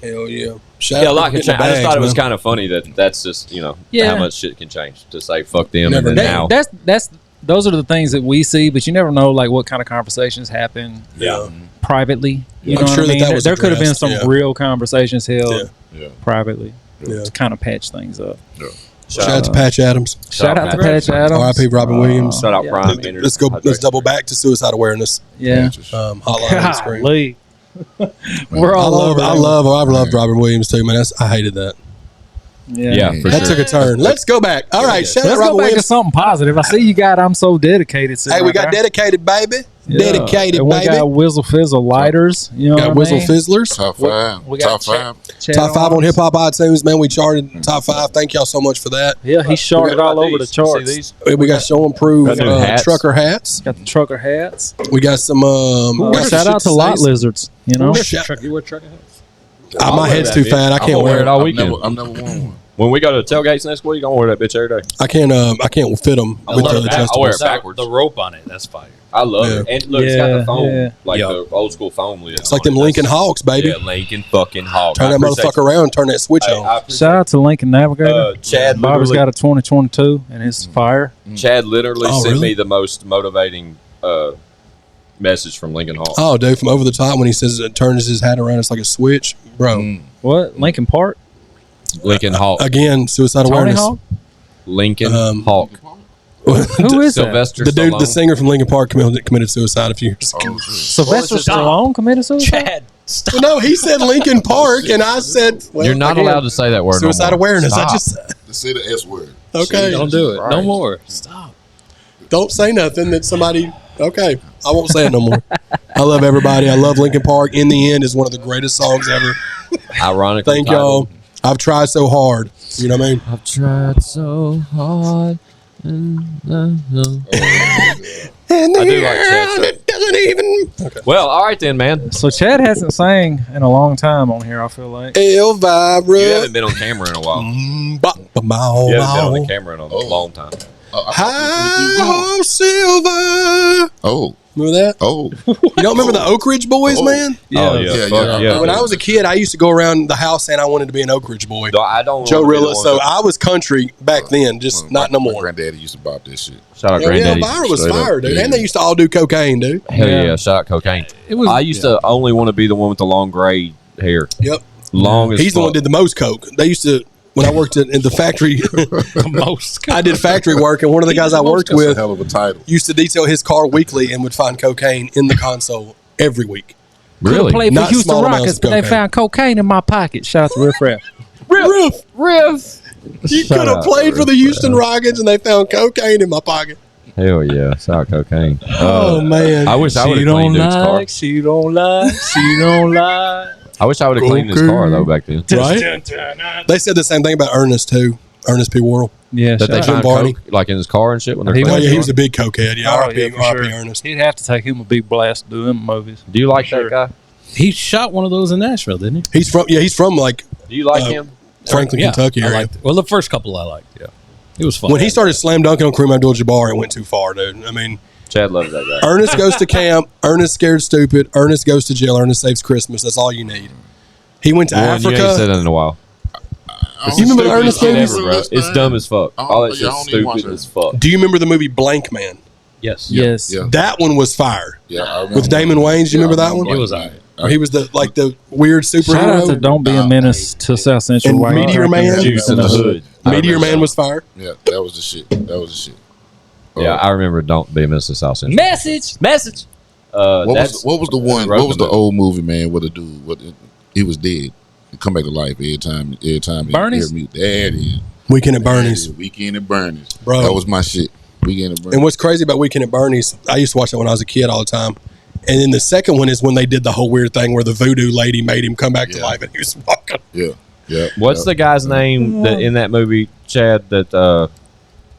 Hell yeah. Shout Yeah, a out lot to can getting change. I just the thought it was bags, man. kind of funny that that's just, you know, Yeah. how much shit can change to say fuck them Never and then know. now. that's those are the things that we see, but you never know like what kind of conversations happen Yeah. privately. You I'm know sure what I that mean? that was there could have been addressed, some yeah. real conversations held Yeah. privately Yeah. to kind of patch things up. Shout out to Patch Adams. Shout out to Patch Adams. R.I.P. Robin Williams. Shout out Yeah. Prime. Let's go. Let's double back to suicide awareness. Yeah. Hotline on the screen. Golly. We're I all love. over. I that. loved Robin Williams too, man. I hated that. Yeah, for That sure. took a turn. Let's go back. All right, shout out Let's Robin go back to Williams. something positive. I see you got I'm So Dedicated. sitting Hey, we right got there. dedicated, baby. Yeah. Dedicated, And we baby. got Whizzle Fizzle lighters. You know Got what I Whizzle mean? Fizzlers. Top five. we got Top five. Chad Top 5 on Arms. Hip Hop iTunes, man. We charted top 5. Thank y'all so much for that. Yeah, he shorted all over the charts. We got Show and Prove Got new hats. trucker hats. Got the trucker hats. We got some. we got some Shout out shit to Lot say. Lizards. You know, Shout- You wear trucker hats? My head's too fat. I can't wear it. all I've weekend. never worn one. When we go to the tailgates next week, I'm gonna wear that bitch every day. I can't fit them I with love the it. I wear it adjustables. backwards. The rope on it, that's fire. I love it. And look, it's got Yeah, the foam, yeah. like Yeah. the old school foam lid. It's like them Lincoln Hawks, baby. Yeah, Lincoln fucking Hawk. Turn that motherfucker around. Turn that switch on. shout out to Lincoln Navigator. Chad Bobby's literally, got a 2022 and it's fire. Chad literally Oh, sent really? me the most motivating message from Lincoln Hawk. Oh, dude, from over the top when he says it turns his hat around, it's like a switch, bro. What? Lincoln Park? Lincoln Hawk. Again, suicide Tony awareness. Hawk? Lincoln Hawk. Who is that? Sylvester The dude, Stallone. the singer from Lincoln Park committed suicide a few years ago. Sylvester Stop. Stallone committed suicide? Chad, stop. No, he said Lincoln Park, and I said, well, You're not again, allowed to say that word. suicide no more. awareness. Stop. I just Just say the S word. Okay. Don't do it. No Christ. more. Stop. Don't say nothing that somebody. Okay, I won't say it no more. I love everybody. I love Linkin Park. In the End is one of the greatest songs ever. Ironically, Thank y'all. I've tried so hard. You know what I mean? I've tried so hard. And And I do like Chad. it doesn't even. Okay. Well, all right then, man. So Chad hasn't sang in a long time on here, I feel like. El Vibra. You haven't been on camera in a while. You haven't been on the camera in a long time. How silver. Oh, Remember that? oh, You don't remember the Oak Ridge Boys, man? Oh, yeah, fuck yeah. When I was a kid, I used to go around the house saying I wanted to be an Oak Ridge boy. No, I don't. JoeRilla. So I was country back then, just not no My more. granddaddy used to bop this shit. Shout out Yeah, Granddaddy. Elvira was Straight up, fire, dude. yeah. And they used to all do cocaine, dude. Hell Yeah. yeah! Shout out cocaine. It was. I used to only want to be the one with the long gray hair. Yep. Long as He's the one fuck. that did the most coke. They used to, when I worked in the factory, most. I did factory work, and one of the guys I worked That's a with hell of a title. used to detail his car weekly and would find cocaine in the console every week. Really? Played for Not Houston small amounts Rockets, of but they cocaine. found cocaine in my pocket. Shout out to Riff Raff. Riff! You Shout could have out, played for the Houston Rockets, and they found cocaine in my pocket. Hell yeah! Shout out cocaine. Oh, man. I wish I would have cleaned dude's car. She don't lie. She don't lie. I wish I would have cleaned his car though back then. Right? They said the same thing about Ernest, too. Ernest P. Worrell. Yeah, That they shout out. found Barney. coke like in his car and shit when they're He Oh, cleaning yeah, his he was car? a big cokehead. Yeah, Oh, R.I.P. yeah, for R.I.P. sure. Ernest. He'd have to take him a big blast to do them movies. Do you like Sure. that guy? He shot one of those in Nashville, didn't He's from like Do you like Uh, him? Franklin, he? Kentucky I area. liked it. Well, the first couple I liked. Yeah, it was fun. When he started slam dunking on Kareem Abdul-Jabbar, it went too far, dude. I mean, Chad loves that guy. Ernest goes to camp. Ernest scared stupid. Ernest goes to jail. Ernest saves Christmas. That's all you need. He went to One, you ain't said Africa. that in a while. You remember the Stupid Ernest shit movies? ever, Bro, it's dumb as fuck. Oh, All that yeah, I shit's don't even watch stupid it. as fuck. Do you remember the movie Blank Man? yes, Yes. Yeah. That one was fire. Yeah, I remember. With Damon Wayans. Do you remember that one? It was all right. Where he was the weird Shout out to superhero. Don't Be a Menace to South Central. And while you're Meteor drinking Man? your Juice in the juice. hood. Meteor Man was fire. Yeah, that was the shit. That was the shit. Yeah, I remember. Don't be a Mr. South Central. Message. What was the one? Road What was the movie. old movie, man? What the dude? He was dead. He come back to life every time. Bernie's? There it is. Weekend at Bernie's. Weekend at Bernie's. Bro. That was my shit. Weekend at Bernie's. And what's crazy about Weekend at Bernie's, I used to watch that when I was a kid all the time. And then the second one is when they did the whole weird thing where the voodoo lady made him come back to Yeah. life and he was walking. Yeah. Yeah. What's the guy's name that in that movie, Chad? That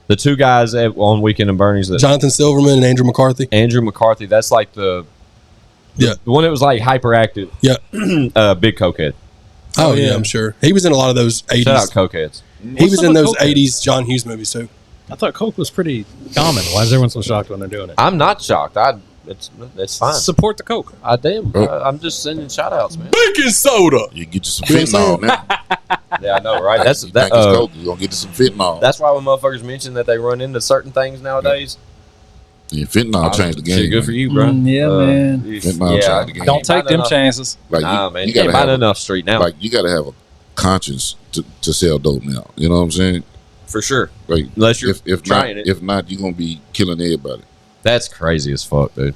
the two guys on Weekend and Bernie's. That Jonathan Silverman and Andrew McCarthy. Andrew McCarthy. That's like the one that was like hyperactive. Yeah. Big cokehead. Oh, yeah, I'm sure. He was in a lot of those 80s. Shout out cokeheads. He was some in of those Cokeheads? 80s John Hughes movies too. I thought Coke was pretty common. Why is everyone so shocked when they're doing it? I'm not shocked. It's fine. Support the Coke. I damn. Oh. I'm just sending shout outs, man. Baking soda. You get you some You know fentanyl now. Yeah, I know, right? That's You that. think it's coke, you gonna get you some fentanyl. That's why when motherfuckers mention that they run into certain things nowadays. Yeah, fentanyl changed the game. Shit, good man. for you, bro. Yeah, man. Fentanyl changed the game. Don't take them chances. Like Nah, man. you You can't gotta find have enough street now. like you gotta have a conscience to sell dope now. You know what I'm saying? For sure. Like Unless you're if trying not, it. if not, you're gonna be killing everybody. That's crazy as fuck, dude.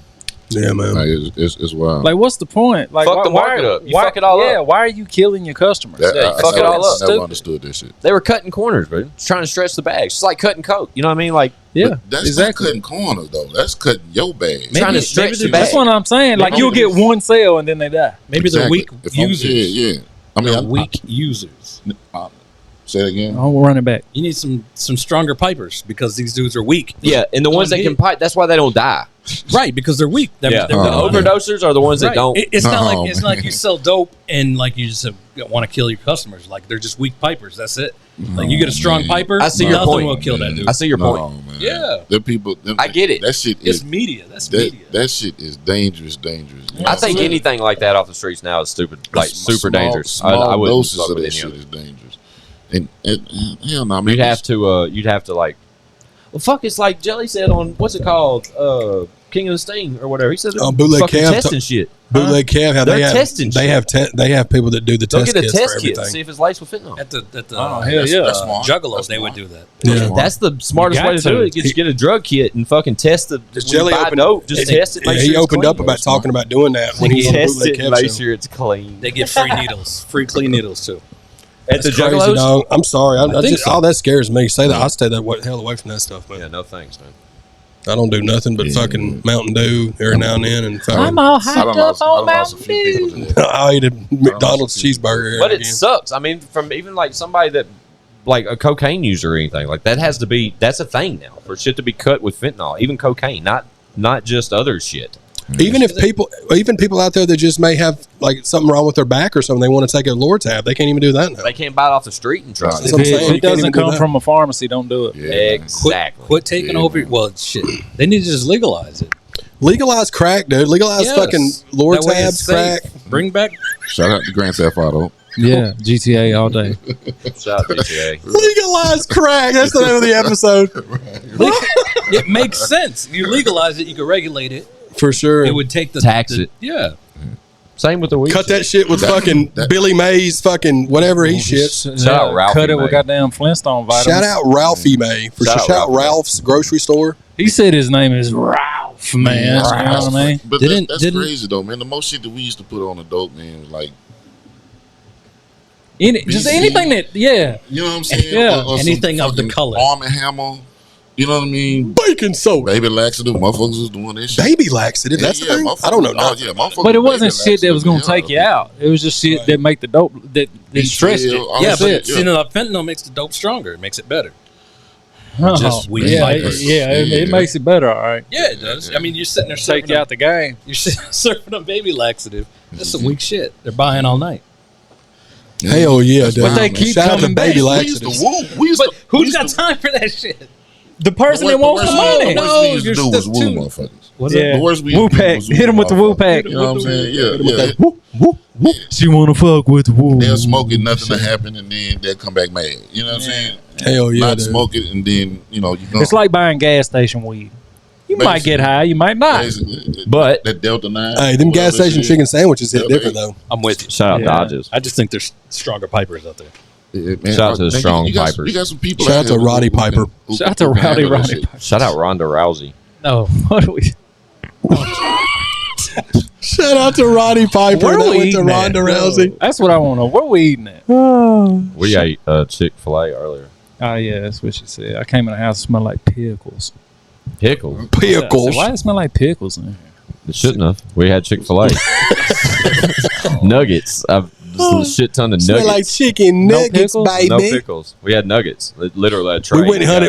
Yeah, man. Like it's wild. Like, what's the point? Like, Fuck the market up. You fuck it all Yeah, up. why are you killing your customers? That- yeah, I fuck it never- all up. I never Stupid. understood that shit. They were cutting corners, bro. Just trying to stretch the bags. It's like cutting coke. You know what I mean? Like, Yeah, But that's exactly. not cutting corners though. That's cutting your bag. trying to stretch the That's bag. what I'm saying. Like, Maybe you'll get one sale and then they die. Maybe they're Exactly. weak If I'm- users. Yeah. I mean, They're weak users. say it again. I'll run it back. You need some stronger pipers because these dudes are weak. yeah. And the ones that can pipe, that's why they don't die. Right, because they're weak. They're, Yeah. they're The Oh, overdosers are the ones that right. don't. It's not Oh, like it's not like man. you sell dope and like you just want to kill your customers. Like they're just weak pipers. That's it. Like you get a strong man. piper, I see your nothing point. will kill that dude. I see your No, point. man. Yeah. Them people. I get it. That shit It's is media. That's that, media. that shit is dangerous. Dangerous. You know I what think I'm saying? anything like that off the streets now is stupid, like super Small- dangerous. Small I wouldn't doses fuck of with that any of shit it. is dangerous. And hell no, I mean, You'd have to like, well, fuck. It's like Jelly said on what's it called, King of the Sting or whatever. He said Bootleg fucking Cav testing shit. Bootleg Cav, how They're they have testing they shit. have people that do the Go test get a kits for test kit and everything. see if it's laced with fentanyl. At the Oh, hell that's- yeah. that's smart. Juggalos, That's they would smart. do that. Yeah. That's the smartest got way to to. do it. Get a drug kit and fucking test the. When Jelly you buy opened- dope, just test it. Make Yeah, sure he it's opened clean. up about talking about doing that when he was on the Test Bootleg it and Cav make show. sure it's clean. They get free needles, free clean needles too. At the That's crazy, Juggalos. dog. I'm sorry. I think just so. all that scares me. Say that. I stay the hell away from that stuff, man. Yeah, no thanks, man. I don't do nothing but fucking Mountain Dew every now and then, and fucking. I'm all I hyped done up lost, I on done lost a Mountain few Dew. people to that. I'll eat a McDonald's cheeseburger. But it again. sucks. I mean, from even like somebody that like a cocaine user or anything like that has to be. That's a thing now for shit to be cut with fentanyl, even cocaine, not just other shit. Even people out there that just may have like something wrong with their back or something, they want to take a Lortab. They can't even do that now. They can't buy it off the street and trust That's it. what I'm If saying. You it can't even doesn't do come that. from a pharmacy, don't do it. Yeah, Exactly. Quit taking Yeah, over. man. Well, shit. They need to just legalize it. Legalize crack, dude. Legalize Yes. fucking That way Lortabs, it's safe. crack. Bring back. Shout out to Grand Theft Auto. Yeah, GTA all day. Shout out DTA. Legalize crack. That's the name of the episode. It makes sense. You legalize it, you can regulate it. For sure. It would take the Tax it. Yeah. Same with the weed. Cut that shit with fucking Billy Mays, fucking whatever he shits. Shout out Ralphie Cut it with May. goddamn Flintstone vitamins. Shout out Ralphie May. For Shout sure. out Shout out Ralphie. Ralph's grocery store. He said his name is Ralph, man. You know what I mean? But Didn't- that's didn't- crazy though, man. The most shit that we used to put on a dope man was like, Just BC. anything that, yeah. you know what I'm saying? Yeah. Or some Anything of the fucking color. Arm and Hammer. You know what I mean? Baking soda. Baby laxative, motherfuckers was doing this shit. Baby laxative. That's the thing. motherfuckers- I don't know. Oh, nothing. yeah, motherfuckers But it baby wasn't shit that was going to laxative, take you out. It was just shit that make the dope, that stretched it. all Yeah, that but shit, see, the fentanyl makes the dope stronger. It makes it better. Just weed yeah, fibers. it makes it better, all right. Yeah, it does. I mean, you're sitting there Take serving you out the game. You're serving a baby laxative. That's some weak shit. They're buying all night. Hell yeah, That's dude. wild, But they man. keep Shout out to coming baby back. We used to laxatives. woo. We used But to, we who's used got to- time for that shit? The person that wants the money. No, The worst we used to you're do was stuck woo too- motherfuckers. Was Yeah. The worst we used Woo to do pack. was Hit 'em with the woo pack. You know what I'm saying? Yeah. She want to fuck with woo. They'll smoke it, nothing to happen, and then they'll come back mad. You know what I'm saying? Hell yeah, Not dude. smoke it, and then, you know, you go. It's like buying gas station weed. You might get high, you might not. But- that Delta 9. Hey, them gas whatever station shit. chicken sandwiches hit Yeah, different man. though. I'm with you. Shout out Yeah. Dodges. I just think there's stronger pipers out there. Yeah, man. Shout out to the Man, strong you got, pipers. You got some people Shout out here to Roddy who can- Piper. who Shout out to can Rowdy handle that Roddy shit. Piper. Shout out Ronda Rousey. No, what do we? Shout out to Roddy Piper. Where That we went to eating at? Ronda Rousey. That's what I want to know. Where we eating at? We ate Chick-fil-A earlier. Oh yeah, that's what she said. I came in the house, it smelled like pickles. Pickles. I said, Pickles. why does it smell like pickles in here? It shouldn't have. We had Chick-fil-A. Nuggets. Just a shit ton of Smell like nuggets. chicken No nuggets, pickles? baby. No pickles. We had nuggets. Literally a tray.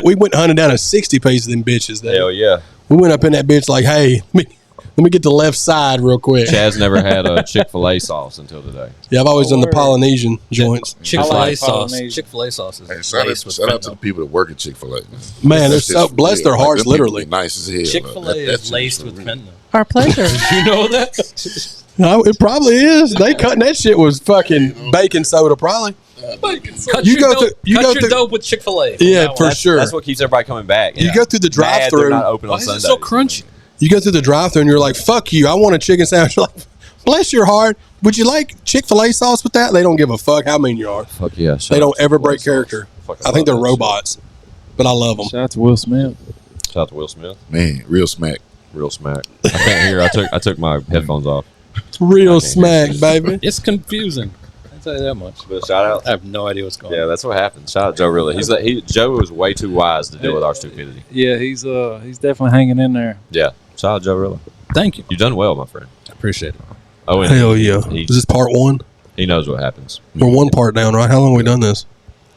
We went hunted down a 60 piece of them bitches. There. Hell yeah. We went up in that bitch like, hey, let me get the left side real quick. Chaz never had a Chick-fil-A sauce until today. Yeah, I've always done the Word. Polynesian joints. Chick-fil-A I like sauce. Polynesian. Chick-fil-A sauce is Hey, shout laced with out to the fentanyl. people that work at Chick-fil-A. Man, they're so bless their hearts, them people literally. be nice as hell. Chick-fil-A That is shit laced for with real. fentanyl. Our pleasure. You know that? No, it probably is. They cutting that shit was fucking baking soda, probably. Cut You your go dope, through- you cut go your through- dope with Chick-fil-A. Yeah, for sure. That's what keeps everybody coming back. You go through the Mad they're drive-through. not open Why on is Sundays. it so crunchy? You go through the drive-through and you're like, "Fuck you! I want a chicken sandwich." You're like, bless your heart. Would you like Chick-fil-A sauce with that? They don't give a fuck how mean you are. Fuck yeah. They don't ever break character. I think they're robots, but I love them. Shout out to Will Smith. Shout out to Will Smith. Man, real smack. Real smack. I can't hear. I took my headphones off. Real smack, baby. It's confusing. I'll tell you that much. But shout out. I have no idea what's going Yeah, on. that's what happens. Shout out JoeRilla. Joe was way too wise to deal with our stupidity. Yeah, he's definitely hanging in there. Yeah. Shout out JoeRilla. Thank you. You've done well, my friend. I appreciate it. Oh, and Hell yeah! He, Is this part one? he knows what happens. We're one part down, right? How long have we done this?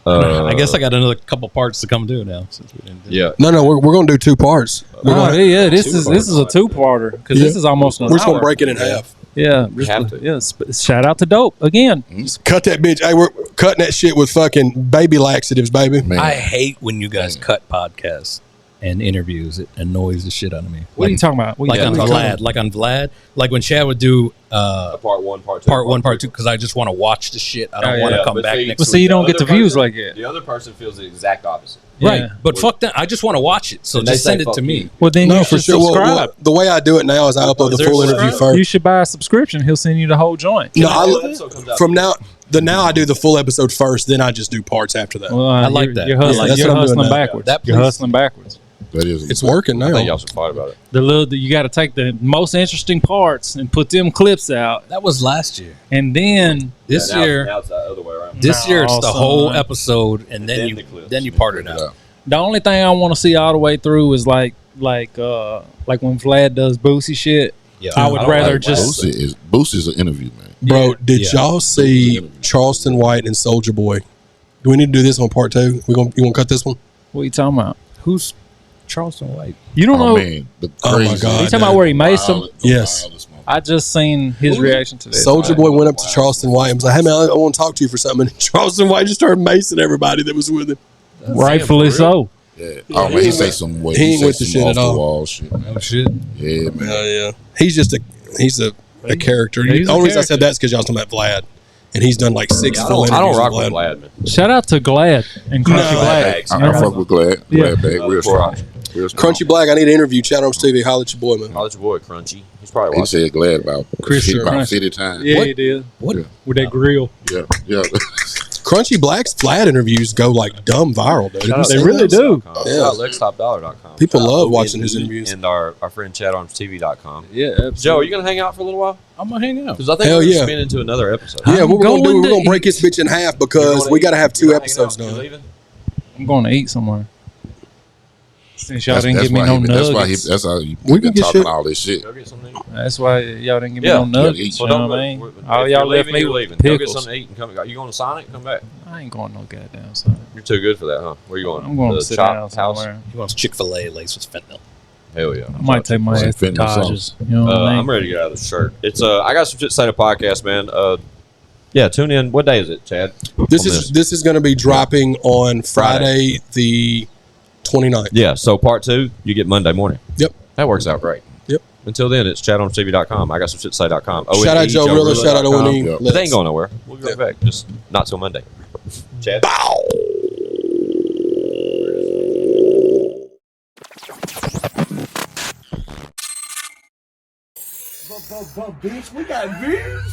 I guess I got another couple parts to come do now. Since we didn't do Yeah. No, we're gonna do 2 parts. We're Oh, gonna, yeah, this is a two-parter because this is almost an we're just gonna hour. break it in half. Yeah, We have to. Yeah, shout out to Dope again. Cut that bitch. Hey, we're cutting that shit with fucking baby laxatives, baby. Man. I hate when you guys cut podcasts and interviews. It annoys the shit out of me. What are you talking about? What Like you on talking Vlad, like when Chad would do Part one, part two. part 1, part 2, because I just want to watch the shit. I don't Oh, want to yeah, come but back see- next Well, see, week. you don't get the views like that. The other person feels the exact opposite. Right, Yeah. but fuck that. I just want to watch it. So And they just say send it fuck to me. you. Well, then No, you for should sure. Well, subscribe. the way I do it now is I upload the Is there full a interview subscribe? first. You should buy a subscription. He'll send you the whole joint. No, episode comes out from now I do the full episode first, then I just do parts after that. Well, I like you're, that. You're I hustling, like that's you're what I'm doing hustling now. backwards. That You're please. hustling backwards. That is It's working I think now. y'all should fight about it. You got to take the most interesting parts and put them clips out, That was last year. and then This Yeah, now- year, now it's the other way around. this No, year it's the son. whole episode, and then then you the clips. then you part it out. the only thing I want to see all the way through is like like when Vlad does Boosie shit. Yeah. I would I don't rather like just Boosie's an interview, man. Bro, did Yeah. y'all see Charleston White and Soldier Boy? Do we need to do this on part 2? You want to cut this one? what you talking about? Who's Charleston White? You don't Oh know. man, the Oh, my crazy. God. You talking about where he maced him? Yes. I just seen his reaction to this. Soldier Boy went up to Charleston White and was like, "Hey man, I want to talk to you for something." And Charleston White just started macing everybody that was with him. Rightfully so. Yeah. Oh man, he say some way. he ain't say with the some shit off at the all. wall shit. Oh shit. Yeah, man. Yeah. He's just a character. He's The a only reason I character. said that's because y'all was talking about Vlad, and he's done like 6 I full don't interviews rock with with Vlad. Vlad, man. Shout out to Glad and Crunchy No. Glad. I fuck with Glad. Yeah. Glad bag. Real strong. Real strong. Crunchy Black, I need an interview. ChadArmesTV, holla at your boy, man. I'll let your boy Crunchy. He's probably He watching. said Glad about Chris 50, Sure. about 50 times. Yeah, What? he did. What? Yeah. With that grill. Yeah. Yeah. Crunchy Black's Vlad interviews go like dumb viral, dude. Have you Shout out seen They really those? do. Yeah. Yeah. LexTopDollar.com. People Shout out love O.N.E watching his interviews. And our friend ChadArmesTV.com. Yeah, absolutely. Joe, are you going to hang out for a little while? I'm gonna hang out. Because I think Hell we're going yeah. to spin into another episode. Yeah, what we're gonna do? going We're to gonna break this bitch in half because we got to have 2 episodes You done. leaving? I'm going to eat somewhere. Since y'all That's- didn't that's give me why no he- nuggets. That's how you We can been get talking shit. all this shit. Go get something. That's why y'all didn't give me Yeah. no nuggets. Yeah, You Well, know don't what I mean? if All you're y'all left leaving, me you're with leaving. Go get pickles. something to eat and come. You going to Sonic? Come back. I ain't going no goddamn side. You're too good for that, huh? Where you going? I'm going The to sit Chop down House? somewhere. He wants Chick-fil-A laced with fentanyl. Hell yeah. I might take my Some ass to fitness Taj's. You know what I mean? I'm ready to get out of this shirt. It's I got some shit to say to podcast, man. Yeah, tune in. What day is it, Chad? This On is going to be dropping on Friday the 29th. Yeah, so part 2, you get Monday morning. Yep. That works out great. Yep. Until then, it's ChadArmesTV.com. I got some shit to say.com. Shout out JoeRilla, shout out O.N.E. Yeah. But they ain't going nowhere. We'll be right back. Just not till Monday. Chad? But bitch, we got views.